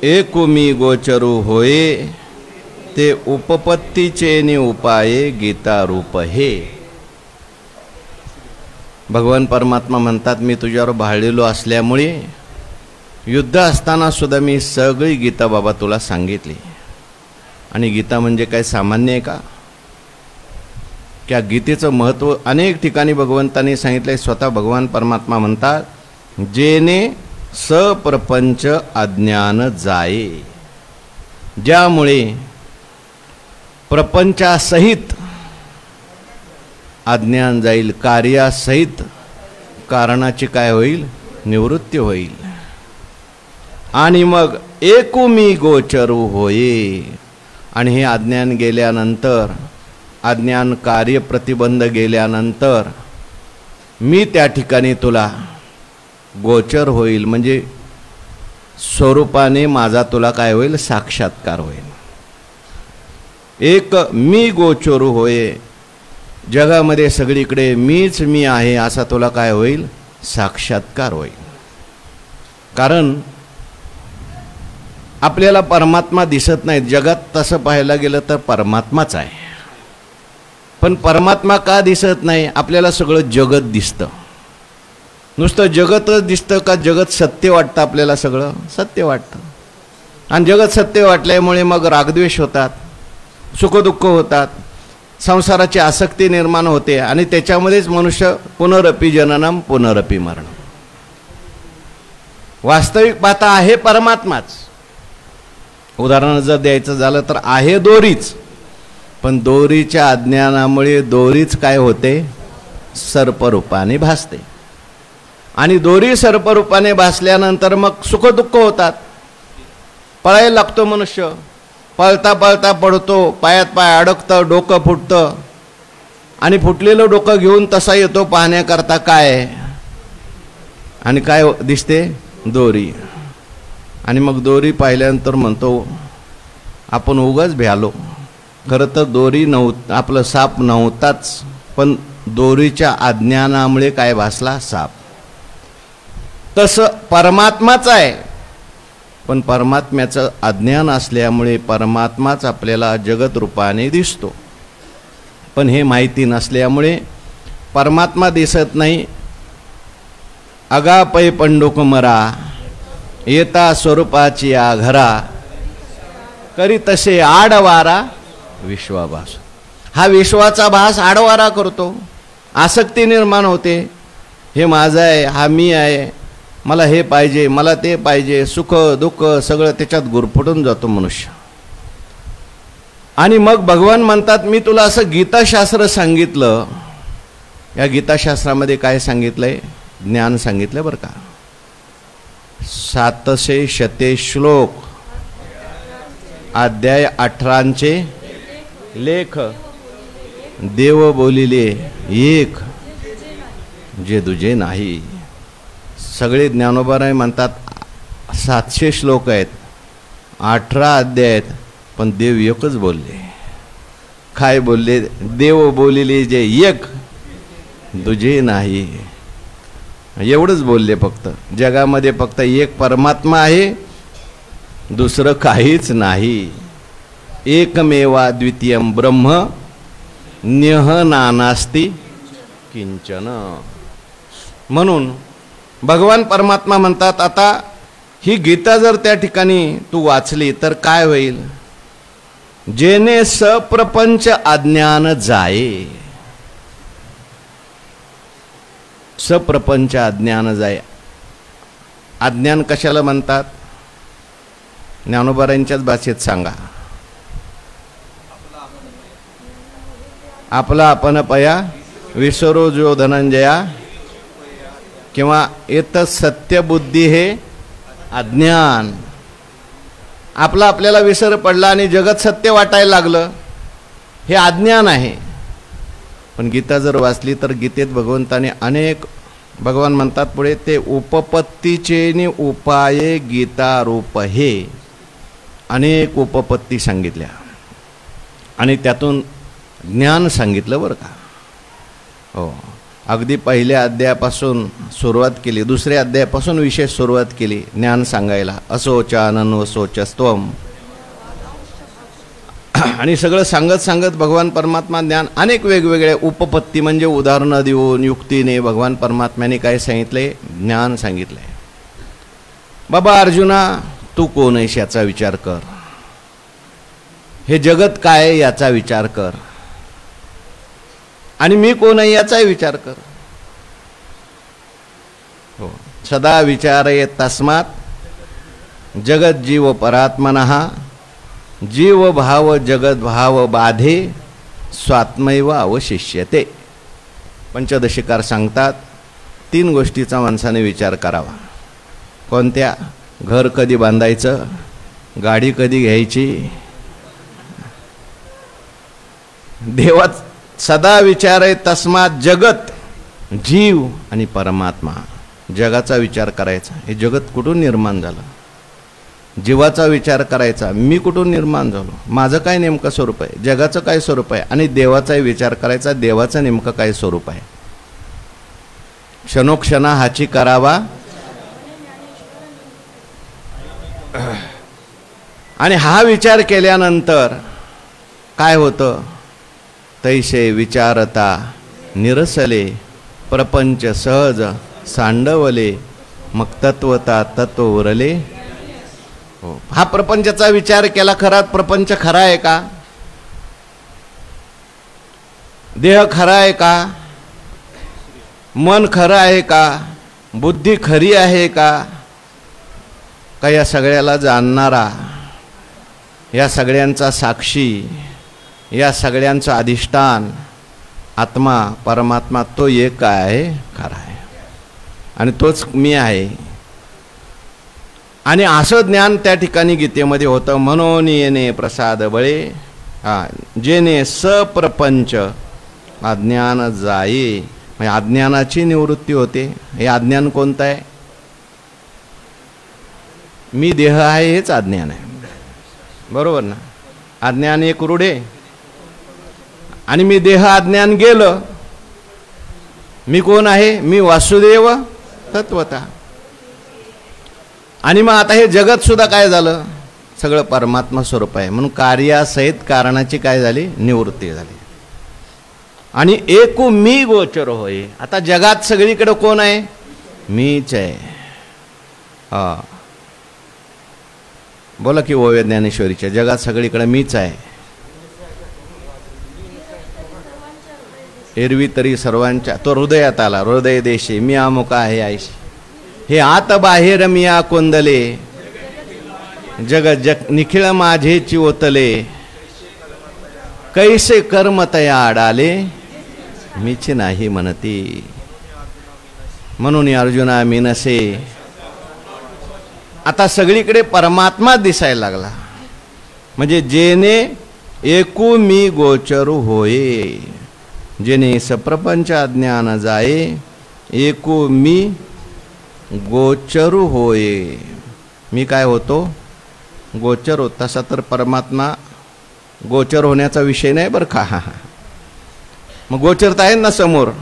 एकुमी गोचरू होये, ते उपपत्तीचे नि उपाये गीता रूप हे. भगवान परमात्मा म्हणतात, मी तुझ्यावर भाळलेलो असल्यामुळे युद्ध असताना सुद्धा मी सगळी गीता बाबा तुला सांगितली. आणि गीता म्हणजे काय सामान्य आहे का? त्या गीतेचं महत्त्व अनेक ठिकाणी भगवंतांनी सांगितलंय. स्वतः भगवान परमात्मा म्हणतात, जेने सप्रपंच अज्ञान जाये, ज्यामुळे प्रपंचासहित अज्ञान जाईल, कार्यासहित कारणाची काय होईल, निवृत्ती होईल. आणि मग एकुमी गोचरू होये. आणि हे अज्ञान गेल्यानंतर, अज्ञान कार्य प्रतिबंध गेल्यानंतर मी त्या ठिकाणी तुला गोचर होईल, म्हणजे स्वरूपाने माझा तुला काय होईल, साक्षात्कार होईल. एक मी गोचरू होये, जगामध्ये सगळीकडे मीच मी आहे असा तुला काय होईल, साक्षात्कार होईल. कारण आपल्याला परमात्मा दिसत नाही. जगात तसं पाहायला गेलं तर परमात्माच आहे. पण परमात्मा का दिसत नाही? आपल्याला सगळं जगत दिसतं. नुसतं जगतच दिसतं का जगत सत्य वाटतं? आपल्याला सगळं सत्य वाटतं. आणि जगत सत्य वाटल्यामुळे मग रागद्वेष होतात, सुखदुःख होतात, संसाराची आसक्ती निर्माण होते. आणि त्याच्यामध्येच मनुष्य पुनरपि जननम पुनरपि मरणम. वास्तविक पाहता आहे परमात्माच. उदाहरण जर द्यायचं झालं तर आहे दोरीच, पण दोरीच्या अज्ञानामुळे दोरीच काय होते, सर्परूपाने भासते. आणि दोरी सर्परूपाने भासल्यानंतर मग सुखदुःख होतात. पळायला लागतो मनुष्य, पळता पळता पडतो, पायात पाय अडकतं, डोकं फुटतं. आणि फुटलेलं डोकं घेऊन तसा येतो पाहण्याकरता काय, आणि काय दिसते, दोरी. आणि मग दोरी पाहिल्यानंतर म्हणतो आपण उगाच भ्यालो. खरं तर दोरी नव्हतं, आपलं साप नव्हताच, पण दोरीच्या अज्ञानामुळे काय भासला, साप. तसं परमात्माच आहे, पण परमात्म्याचं अज्ञान असल्यामुळे परमात्माच आपल्याला जगत रूपाने दिसतो. पण हे माहिती नसल्यामुळे परमात्मा दिसत नाही. अगापै पंडुक मरा, येता स्वरूपाची आघरा, करी तसे आडवारा विश्वाभास. हा विश्वाचा भास आडवारा करतो, आसक्ती निर्माण होते. हे माझं आहे, हा मी आहे, मला हे पाहिजे, मला ते पाहिजे, सुख दुःख सगळं त्याच्यात गुरफटून जातो मनुष्य. आणि मग भगवान म्हणतात, मी तुला असं गीताशास्त्र सांगितलं. या गीताशास्त्रामध्ये काय सांगितलंय, ज्ञान सांगितलं बरं का. 700 श्लोक, अध्याय 18 लेख, देव बोलिले एक, जे दुजे नाही. सगळे ज्ञानोबाराय म्हणतात 700 श्लोक आहेत, 18 अध्याय आहेत, पण देव एकच बोलले. काय बोलले, देव बोलिले जे एक, दुजे नाही. एवढंच बोलले. फक्त जगामध्ये फक्त एक परमात्मा आहे, दुसरं काहीच नाही. एकमेवा द्वितीयम ब्रह्म, न्यह नानास्ति किंचन. म्हणून भगवान परमात्मा म्हणतात, आता ही गीता जर त्या ठिकाणी तू वाचली तर काय होईल, जेने सप्रपंच अज्ञान जाये. सप्रपंच अज्ञान जाय. अज्ञान कशाला म्हणतात, ज्ञानोबारांच्याच भाषेत सांगा. आपला आपण पया विसरो जो धनंजया, किंवा येत सत्यबुद्धी हे अज्ञान. आपल्याला विसर पडला आणि जगत सत्य वाटायला लागलं, हे अज्ञान आहे. पण गीता जर वाचली तर गीतेत भगवंताने अनेक, भगवान म्हणतात पुढे, ते उपपत्तीचे उपाये गीता रूप हे, अनेक उपपत्ती सांगितल्या आणि त्यातून ज्ञान सांगितलं बरं का. हो, अगदी पहिल्या अध्यायापासून सुरुवात केली, दुसऱ्या अध्यायापासून विशेष सुरुवात केली ज्ञान सांगायला. असोचानन्वसोचस्त्वम, आणि सगळं सांगत सांगत भगवान परमात्मा ज्ञान, अनेक वेगवेगळे उपपत्ती म्हणजे उदाहरणं देऊन युक्तीने भगवान परमात्म्याने काय सांगितले, ज्ञान सांगितलंय. बाबा अर्जुना, तू कोण आहेस याचा विचार कर, हे जगत काय आहे याचा विचार कर, आणि मी कोण आहे याचाही विचार कर. हो, सदा विचारये तस्मात् जगत जीव परात्मनः जीव भाव जगत भाव बाधे स्वात्मैव अवशिष्यते. पंचदशिकार सांगतात 3 गोष्टीचा माणसाने विचार करावा. कोणत्या? घर कधी बांधायचं, गाडी कधी घ्यायची, देवात सदा विचार आहे तस्मात जगत, जीव आणि परमात्मा. जगाचा विचार करायचा, हे जगत कुठून निर्माण झालं, जीवाचा विचार करायचा, मी कुठून निर्माण झालो, माझं काय नेमकं स्वरूप आहे, जगाचं काय स्वरूप आहे, आणि देवाचाही विचार करायचा, देवाचं नेमकं काय स्वरूप आहे. क्षणोक्षणा हाची करावा, आणि हा विचार केल्यानंतर काय होतं, तैसे विचारता निरसले प्रपंच सहज सांडवले मग तत्वता तत्व उरले. हो, हा प्रपंचाचा विचार केला, खरा प्रपंच खरा आहे का, देह खरा आहे का, मन खरं आहे का, बुद्धी खरी आहे का, का या सगळ्याला जाणणारा, या सगळ्यांचा साक्षी, या सगळ्यांचं अधिष्ठान आत्मा परमात्मा तो एक आहे, खरा आहे, आणि तोच मी आहे. आणि असं ज्ञान त्या ठिकाणी गीतेमध्ये होतं. म्हणून येणे प्रसाद बळे, जेने सप्रपंच अज्ञान जाये, म्हणजे अज्ञानाची निवृत्ती होते. हे अज्ञान कोणतं आहे? मी देह आहे हेच अज्ञान आहे, बरोबर ना. अज्ञान एक रुढे, आणि मी देह अज्ञान गेलं, मी कोण आहे, मी वासुदेव तत्वता. आणि मग आता हे जगत सुद्धा काय झालं, सगळं परमात्मा स्वरूप आहे, म्हणून कार्यासहित कारणाची काय झाली, निवृत्ती झाली. आणि एकू मी गोचर होय. आता जगात सगळीकडे कोण आहे, मीच आहे. हा, बोला की ओवे ज्ञानेश्वरीच्या, जगात सगळीकडे मीच आहे. एरवी तरी सर्वांच्या, तो हृदयात आला, हृदय देशे मी अमुक आहे आयशी. हे आत बाहेर मिया कोंदले, जग जग निखिळ माझेची ओतले, कैसे कर्म तया आडाले, मीच नाही म्हणती. म्हणून अर्जुना मी नसे. आता सगळीकडे परमात्मा दिसायला लागला, म्हणजे जेने एकू मी गोचरू होये, जेने सप्रपंच अज्ञान जाये, एकू मी गोचरू होये. मी काय होतो, गोचर होत. तसा तर परमात्मा गोचर होण्याचा विषय नाही बरं का. मग गोचर तर आहे ना, समोर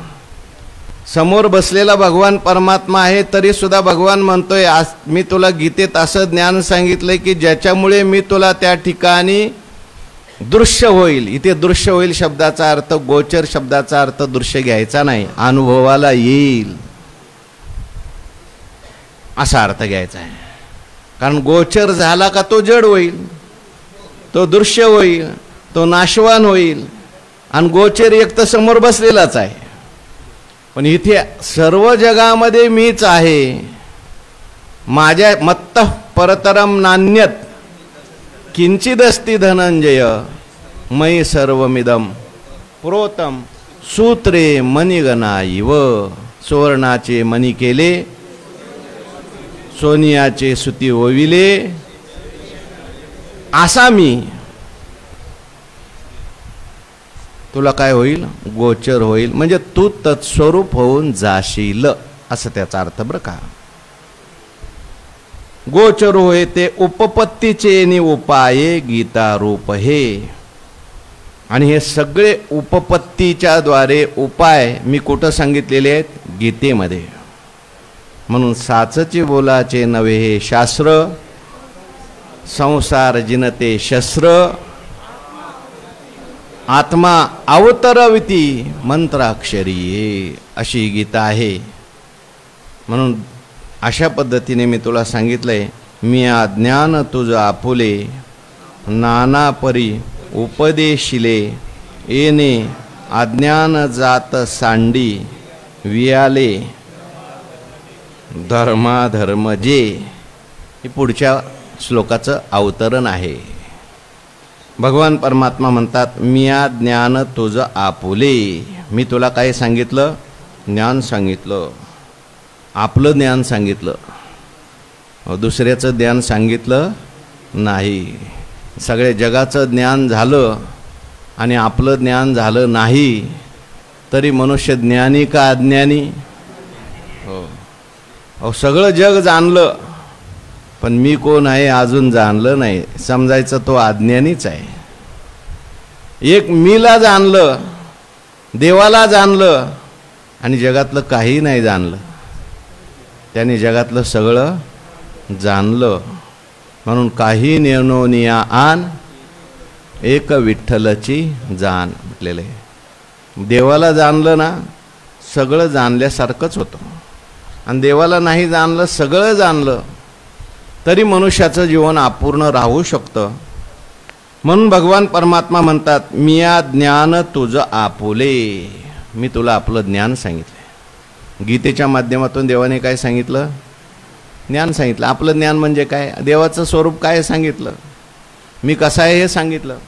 समोर बसलेला भगवान परमात्मा आहे, तरी सुद्धा भगवान म्हणतोय, आज मी तुला गीतेत असं ज्ञान सांगितलंय की ज्याच्यामुळे मी तुला त्या ठिकाणी दृश्य होईल. इथे दृश्य होईल शब्दाचा अर्थ, गोचर शब्दाचा अर्थ दृश्य घ्यायचा नाही, अनुभवाला येईल असा अर्थ घ्यायचा आहे. कारण गोचर झाला का तो जड होईल, तो दृश्य होईल, तो नाशवान होईल. आणि गोचर एक तर समोर बसलेलाच आहे, पण इथे सर्व जगामध्ये मीच आहे. माझ्या मत्त परतरम नान्यत किंचिदस्ति धनंजय मयि सर्वमिदम प्रोतम सूत्रे मणिगणा इव. सुवर्णाचे मणी केले, सोनियाचे सुती ओविले, असा मी तुला काय होईल, गोचर होईल, म्हणजे तू तत्स्वरूप होऊन जाशील, असं त्याचा अर्थ बरं का. गोचर होय ते उपपत्तीचे नि उपाये गीता रूप हे. आणि हे सगळे उपपत्तीच्या द्वारे उपाय मी कुठं सांगितलेले आहेत, गीतेमध्ये. म्हणून साचची बोलाचे नव्हे हे शास्त्र, संसार जिनते शस्त्र, आत्मा अवतरविती मंत्राक्षरी, अशी गीता आहे. म्हणून अशा पद्धतीने मी तुला सांगितलंय, मी अज्ञान तुझ आपुले, नाना परी उपदेशिले, येणे अज्ञान जात सांडी, वियाले धर्माधर्म जे. हे पुढच्या श्लोकाचं अवतरण आहे. भगवान परमात्मा म्हणतात, मिया ज्ञान तुझ आपुले. मी तुला काय सांगितलं, ज्ञान सांगितलं, आपलं ज्ञान सांगितलं, दुसऱ्याचं ज्ञान सांगितलं नाही. सगळ्या जगाचं ज्ञान झालं आणि आपलं ज्ञान झालं नाही, तरी मनुष्य ज्ञानी का अज्ञानी. हो, सगळं जग जाणलं, पण मी कोण आहे अजून जाणलं नाही, समजायचं तो अज्ञानीच आहे. एक मीला जाणलं, देवाला जाणलं, आणि जगातलं काही नाही जाणलं. त्याने जगातलं सगळं जाणलं. म्हणून काही नेणोनिया आन, एक विठ्ठलची जाण म्हटलेलं आहे. देवाला जाणलं ना, सगळं जाणल्यासारखंच होतं. आणि देवाला नाही जाणलं, सगळं जाणलं, तरी मनुष्याचं जीवन अपूर्ण राहू शकतं. म्हणून भगवान परमात्मा म्हणतात, मिया ज्ञान तुझं आपुले. मी तुला आपलं ज्ञान सांगितलं. गीतेच्या माध्यमातून देवाने काय सांगितलं, ज्ञान सांगितलं. आपलं ज्ञान म्हणजे काय, देवाचं स्वरूप काय सांगितलं, मी कसा आहे हे सांगितलं.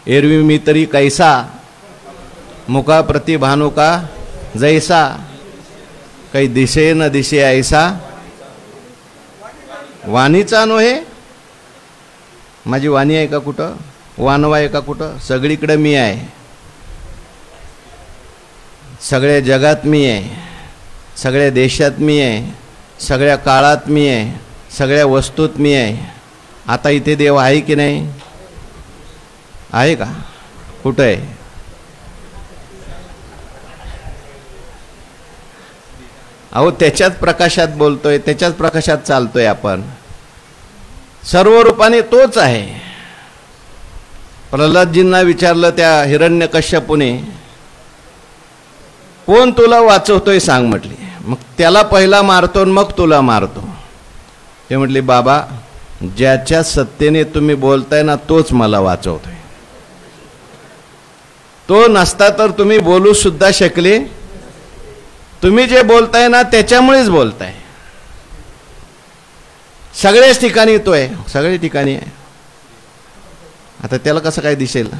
एरवी मी तरी कैसा, मुका प्रति भानुका जैसा, काही दिसे न दिसे ऐसा, वाणीचा नव्हे. माझी वाणी आहे का कुठं, वानवा आहे का कुठं, सगळीकडे मी आहे. सगळ्या जगात मी आहे, सगळ्या देशात मी आहे, सगळ्या काळात मी आहे, सगळ्या वस्तूत मी आहे. आता इथे देव आहे की नाही, आहे का, कुठं आहे. अहो त्याच्याच प्रकाशात बोलतोय, त्याच्याच प्रकाशात चालतोय आपण. सर्व रूपाने तोच आहे. प्रल्हादजींना विचारलं त्या हिरण्यकश्यपूने, कोण तुला वाचवतोय सांग म्हटली. मग त्याला पहिला मारतो मग तुला मारतो. ते म्हटले, बाबा ज्याच्या सत्तेने तुम्ही बोलताय ना, तोच मला वाचवतोय. तो नसता तर तुम्ही बोलू सुद्धा शकले. तुम्ही जे बोलताय ना, त्याच्यामुळेच बोलताय. सगळ्याच ठिकाणी तो आहे, सगळ्या ठिकाणी आहे. आता त्याला कसं काय दिसेल.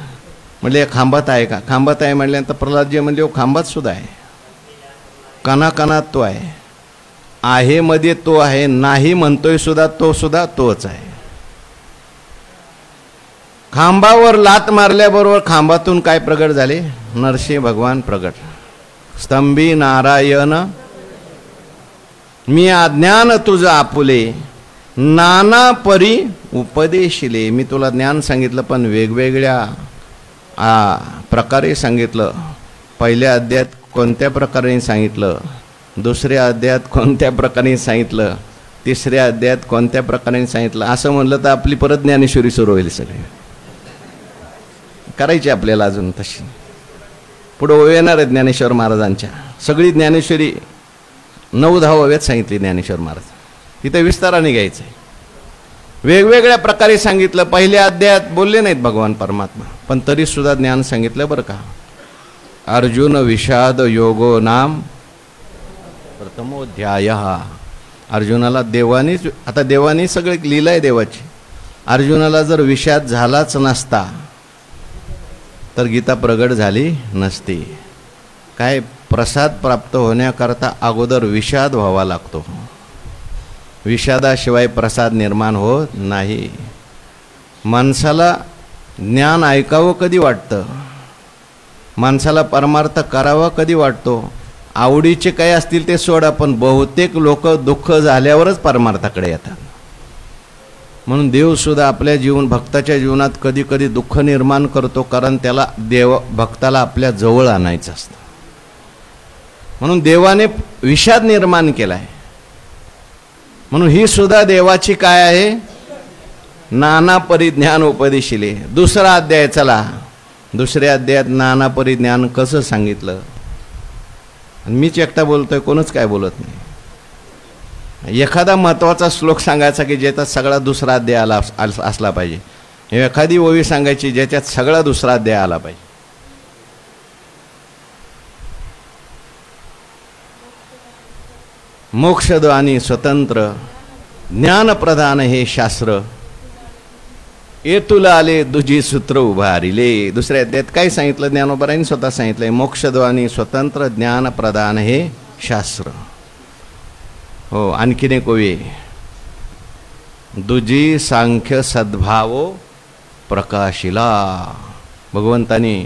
म्हणजे खांबात आहे का, खांबात आहे म्हटल्यानंतर प्रल्हादजी म्हणले, हो खांबात सुद्धा आहे, कणाकणात तो आहे मध्ये तो आहे, नाही म्हणतोय सुद्धा तो सुद्धा तोच आहे. खांबावर लात मारल्याबरोबर खांबातून काय प्रगट झाले, नरसिंह भगवान प्रगट. स्तंभी नारायण, मी अज्ञान तुझं आपुले, नाना परी उपदेशिले. मी तुला ज्ञान सांगितलं, पण वेगवेगळ्या प्रकारे सांगितलं. पहिल्या अध्यायात कोणत्या प्रकारे सांगितलं, दुसऱ्या अध्यायात कोणत्या प्रकारे सांगितलं, तिसऱ्या अध्यायात कोणत्या प्रकारे सांगितलं. असं म्हणलं तर आपली परत ज्ञानेश्वरी सुरू होईल. सगळे करायची आपल्याला अजून तशी. पुढे येणार आहे ज्ञानेश्वर महाराजांच्या. सगळी ज्ञानेश्वरी 9-10 ओव्यात सांगितली ज्ञानेश्वर महाराज. तिथे विस्ताराने घ्यायचं आहे. वेगवेगळ्या प्रकारे सांगितलं. पहिल्या अध्यायात बोलले नाहीत भगवान परमात्मा, पण तरी सुद्धा ज्ञान सांगितलं बरं का. अर्जुन विषाद योगो नाम प्रथमोध्याय. अर्जुनाला देवानीच, आता देवानी सगळे लीला आहे देवाची. अर्जुनाला जर विषाद झालाच नसता तर गीता प्रगट झाली नसती. काय प्रसाद प्राप्त होण्याकरता अगोदर विषाद व्हावा लागतो. विषादाशिवाय प्रसाद निर्माण होत नाही. माणसाला ज्ञान ऐकावं कधी वाटतं, माणसाला परमार्थ करावा कधी वाटतो. आवडीचे काही असतील ते सोडा, पण बहुतेक लोक दुःख झाल्यावरच परमार्थाकडे येतात. म्हणून देवसुद्धा आपल्या भक्ताच्या जीवनात कधी कधी दुःख निर्माण करतो, कारण त्याला भक्ताला आपल्या जवळ आणायचं असतं. म्हणून देवाने विषाद निर्माण केला आहे. म्हणून ही सुद्धा देवाची काय आहे, नाना परिज्ञान उपदेशिले. दुसरा अध्याय, चला दुसऱ्या अध्यायात नाना परिज्ञान कसं सांगितलं. मीच एकटा बोलतोय, कोणच काय बोलत नाही. एखादा महत्त्वाचा श्लोक सांगायचा की ज्याच्यात सगळा दुसरा अध्याय असला पाहिजे. एखादी ओवी सांगायची ज्याच्यात सगळा दुसरा अध्याय आला पाहिजे. मोक्षद्वानी स्वतंत्र ज्ञानप्रधान हे शास्त्र, ये तुला आले दुजी सूत्र उभारिले. दुसऱ्या अध्यायात काय सांगितलं, ज्ञानोबरांनी स्वतः सांगितलंय, मोक्षद्वानी स्वतंत्र ज्ञानप्रधान हे शास्त्र. हो, आणखीन एक ओवी, दुजी सांख्य सद्भावो प्रकाशिला. भगवंतानी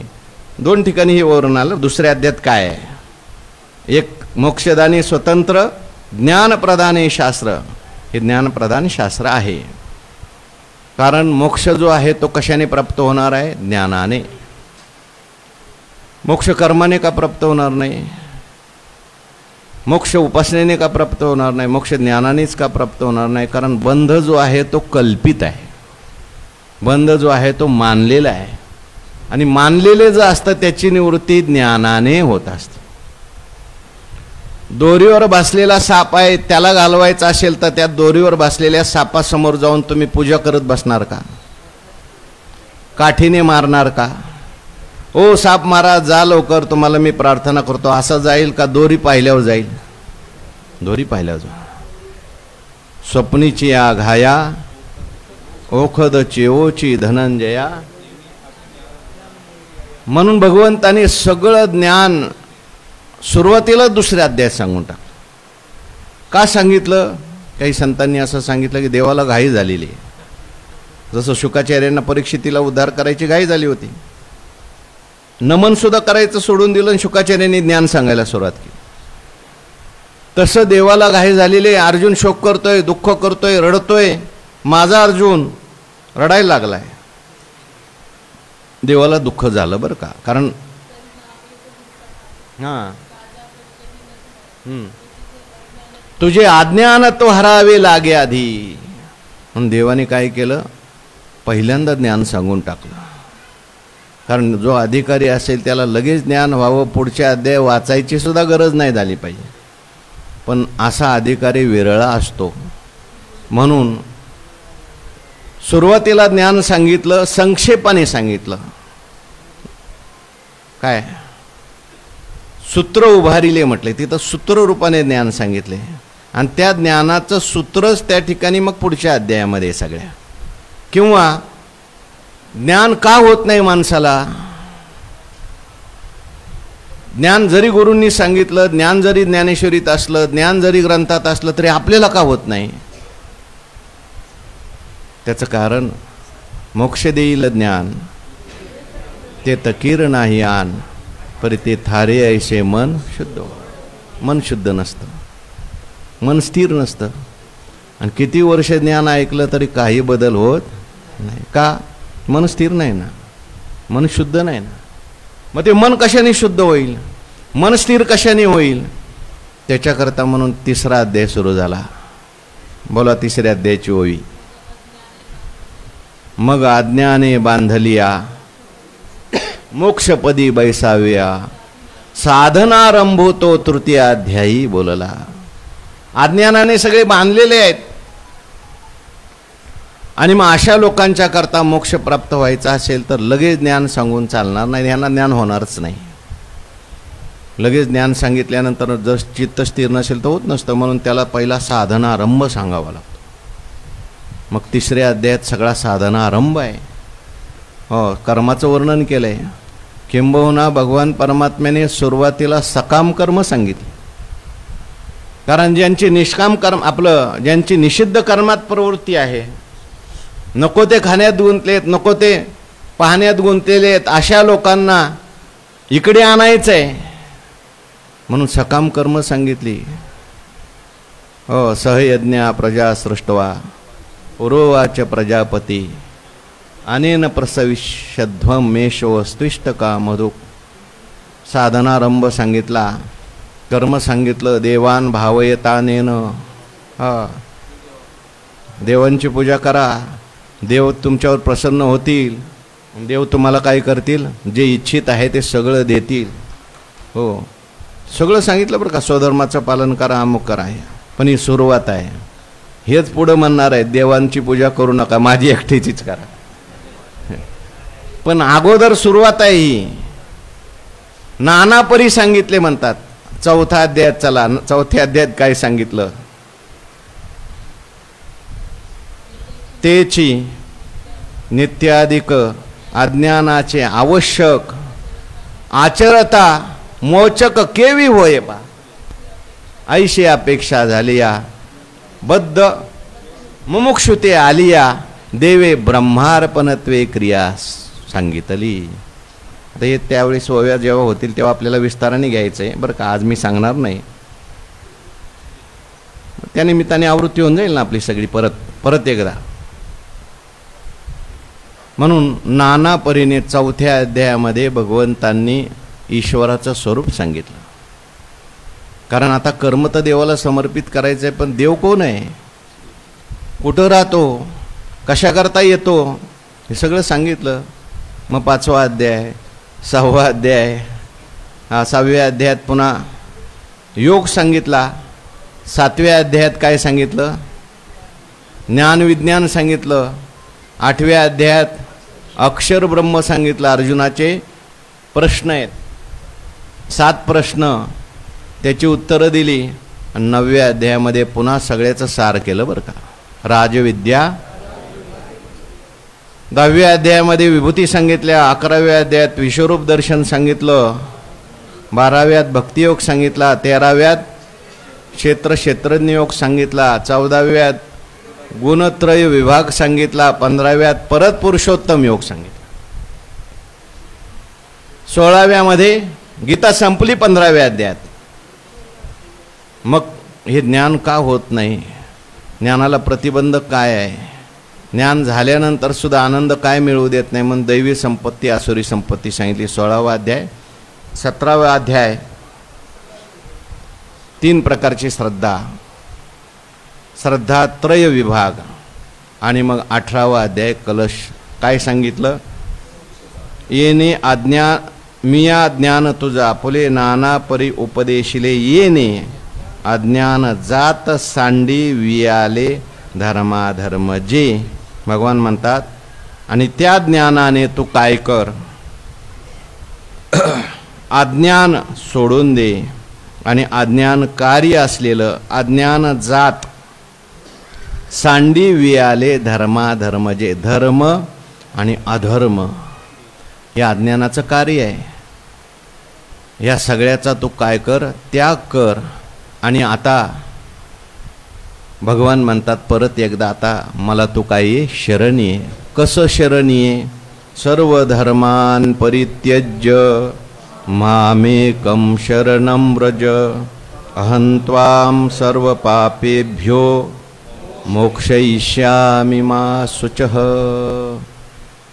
दोन ठिकाणी हे वरून आलं. दुसऱ्या अध्यायात काय आहे, एक मोक्षदानी स्वतंत्र ज्ञानप्रधान हे शास्त्र. हे ज्ञानप्रधान शास्त्र आहे, कारण मोक्ष जो आहे तो कशाने प्राप्त होणार आहे, ज्ञानाने. मोक्ष कर्माने का प्राप्त होणार नाही, मोक्ष उपासनेने का प्राप्त होणार नाही, मोक्ष ज्ञानानेच का प्राप्त होणार नाही. कारण बंध जो आहे तो कल्पित आहे, बंध जो आहे तो मानलेला आहे, आणि मानलेले जे असतं त्याची निवृत्ती ज्ञानाने होत असते. दोरीवर बसलेला साप आहे, त्याला घालवायचा असेल तर त्या दोरीवर बसलेल्या सापासमोर जाऊन तुम्ही पूजा करत बसणार का, काठीने मारणार का, ओ साप मारा जा लवकर तुम्हाला मी प्रार्थना करतो, असं जाईल का, दोरी पाहिल्यावर जाईल, दोरी पाहिल्यावर जाईल. स्वप्नीची या घाया ओखद चेओची धनंजया. म्हणून भगवंताने सगळं ज्ञान सुरुवातीला दुसऱ्या अध्यायात सांगून टाक. का सांगितलं, काही संतांनी असं सांगितलं की देवाला घाई झालेली आहे. जसं शुकाचार्यांना परीक्षितीला उद्धार करायची घाई झाली होती, नमन सुद्धा करायचं सोडून दिलं आणि शुकाचार्यांनी ज्ञान सांगायला सुरुवात केली. तसं देवाला घाई झालेले. अर्जुन शोक करतोय, दुःख करतोय, रडतोय. माझा अर्जुन रडायला लागलाय. देवाला दुःख झालं बरं का, कारण तुझे अज्ञान तो हरावे लागे आधी. म्हणून देवाने काय केलं, पहिल्यांदा ज्ञान सांगून टाकलं. कारण जो अधिकारी असेल त्याला लगेच ज्ञान व्हावं, पुढचे अध्याय वाचायची सुद्धा गरज नाही झाली पाहिजे. पण असा अधिकारी विरळा असतो. म्हणून सुरुवातीला ज्ञान सांगितलं, संक्षेपाने सांगितलं. काय सूत्र उभारिले म्हटले, तिथं सूत्र रूपाने ज्ञान सांगितले, आणि त्या ज्ञानाचं सूत्रच त्या ठिकाणी मग पुढच्या अध्यायामध्ये सगळ्या. किंवा ज्ञान का होत नाही माणसाला, ज्ञान जरी गुरूंनी सांगितलं, ज्ञान जरी ज्ञानेश्वरीत असलं, ज्ञान जरी ग्रंथात असलं, तरी आपल्याला का होत नाही. त्याचं कारण मोक्ष देईल ज्ञान ते तकीर नाही आन, पर ते थारे ऐसे मन शुद्ध. मन शुद्ध नसतं, मन स्थिर नसतं, आणि किती वर्ष ज्ञान ऐकलं तरी काही बदल होत नाही. का, मन स्थिर नाही ना, मन शुद्ध नाही ना. मग ते मन कशाने शुद्ध होईल, मन स्थिर कशाने होईल, त्याच्याकरता म्हणून तिसरा अध्याय सुरू झाला. बोला तिसऱ्या अध्यायाची ओवी. मग अज्ञाने बांधलिया मोक्षपदी बैसाव्या, साधनारंभो तो तृतीय अध्यायी बोलला. अज्ञानाने सगळे बांधलेले आहेत, आणि मग अशा लोकांच्या करता मोक्ष प्राप्त व्हायचा असेल तर लगेच ज्ञान सांगून चालणार नाही, यांना ज्ञान होणारच नाही. लगेच ज्ञान सांगितल्यानंतर जर चित्त स्थिर नसेल तर होत नसतं. म्हणून त्याला पहिला साधनारंभ सांगावा लागतो. मग तिसऱ्या अध्यायात सगळा साधनारंभ आहे. हो, कर्माचं वर्णन केलंय. किंबहुना भगवान परमात्म्याने सुरुवातीला सकाम कर्म सांगितले. कारण ज्यांची निष्काम कर्म ज्यांची निषिद्ध कर्मात प्रवृत्ती आहे, नको ते खाण्यात गुंतलेत, नको ते पाहण्यात गुंतलेले आहेत, अशा लोकांना इकडे आणायचं आहे म्हणून सकाम कर्म सांगितली. हो, सहयज्ञा प्रजा सृष्टवा पुरोवाच प्रजापती अनेन प्रसविष्यध्वं मेषो स्त्विष्ट का मधुक. साधनारंभ सांगितला, कर्म सांगितलं. देवान भावयतानेन, देवांची पूजा करा, देव तुमच्यावर प्रसन्न होतील, देव तुम्हाला काय करतील, जे इच्छित आहे ते सगळं देतील. हो, सगळं सांगितलं बरं का. स्वधर्माचं पालन करा, अमुक करा. पण ही सुरुवात आहे. हेच पुढं म्हणणार आहे, देवांची पूजा करू नका, माझी एकटीचीच करा. पण अगोदर सुरुवात आहे ही. नाना परी सांगितले म्हणतात. चौथा अध्यायात चला, चौथ्या अध्यायात काय सांगितलं, तेची नित्याधिक अज्ञानाचे आवश्यक आचरता मोचक केवी होय पा. ऐशी अपेक्षा झालिया बद्ध मुमुक्षुते आलिया देवे ब्रह्मार्पणत्वे क्रिया सांगितली. आता हे त्यावेळी सोव्या जेव्हा होतील तेव्हा आपल्याला विस्ताराने घ्यायचं आहे बरं का. आज मी सांगणार नाही. त्या निमित्ताने आवृत्ती होऊन जाईल ना आपली सगळी परत एकदा. म्हणून नाना परीने चौथ्या अध्यायामध्ये भगवंतांनी ईश्वराचं स्वरूप सांगितलं. कारण आता कर्म तर देवाला समर्पित करायचं आहे, पण देव कोण आहे, कुठं राहतो, कशा करता येतो, हे सगळं सांगितलं. मग 5वा अध्याय, 6वा अध्याय, 6व्या अध्यायात पुन्हा योग सांगितला. 7व्या अध्यायात काय सांगितलं, ज्ञान विज्ञान सांगितलं. 8व्या अध्यायात अक्षर ब्रह्म सांगितलं. अर्जुनाचे प्रश्न आहेत, 7 प्रश्न, त्याची उत्तरं दिली. आणि 9व्या अध्यायामध्ये पुन्हा सगळ्याचं सार केलं बरं का. राजविद्या. 10व्या अध्यायामध्ये विभूती सांगितल्या. 11व्या अध्यायात विश्वरूप दर्शन सांगितलं. 12व्यात भक्तियोग सांगितला. 13व्यात क्षेत्रज्ञ योग सांगितला. 14व्यात गुणत्रय विभाग सांगितला. 15व्यात परत पुरुषोत्तम योग सांगितला. 16व्यामध्ये गीता संपली. 15व्या अध्यायात मग हे ज्ञान का होत नाही, ज्ञानाला प्रतिबंधक काय आहे, ज्ञान झाल्यानंतर सुद्धा आनंद काय मिळवू देत नाही, म्हणून दैवी संपत्ती आसुरी संपत्ती सांगितली. 16वा अध्याय. 17वा अध्याय 3 प्रकारची श्रद्धा त्रय विभाग. आणि मग 18वा अध्याय कलश. काय सांगितलं, येणे मिया ज्ञान तुझा फुले नाना परी उपदेशिले येणे अज्ञान जात सांडी वियाले धर्माधर्म जे. भगवान म्हणतात, आणि त्या ज्ञानाने तू काय कर, अज्ञान सोडून दे. आणि अज्ञान कार्य असलेलं अज्ञान जात सांडी वियाले धर्माधर्म जे. धर्म आणि अधर्म हे अज्ञानाचं कार्य आहे. या सगळ्याचा तू काय कर, त्याग कर. आणि आता भगवान म्हणतात परत एकदा, आता मला तू काय ये, शरण ये. कसं शरण ये, सर्व धर्मान परित्यज्य मामेकं शरणं व्रज अहं त्वां सर्व पापेभ्यो मोक्षयिष्यामि मा शुचः.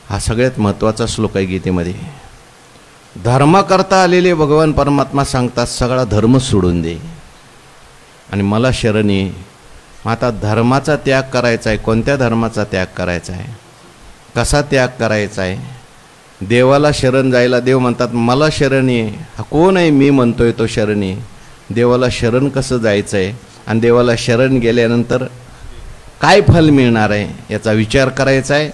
हा सगळ्यात महत्त्वाचा श्लोक आहे गीतेमध्ये. धर्म करता आलेले भगवान परमात्मा सांगतात सगळा धर्म सोडून दे आणि मला शरण ये. आता धर्माचा त्याग करायचा आहे. कोणत्या धर्माचा त्याग करायचा आहे, कसा त्याग करायचा आहे, देवाला शरण जायला देव म्हणतात मला शरण ये. हा कोण आहे मी म्हणतोय तो शरण ये. देवाला शरण कसं जायचं आहे आणि देवाला शरण गेल्यानंतर काय फल मिळणार आहे याचा विचार करायचा आहे.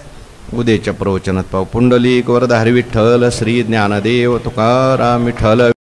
उद्याच्या प्रवचनात पाहू. पुंडलिक वरद हरी विठ्ठल श्री ज्ञानदेव तुकाराम विठ्ठल.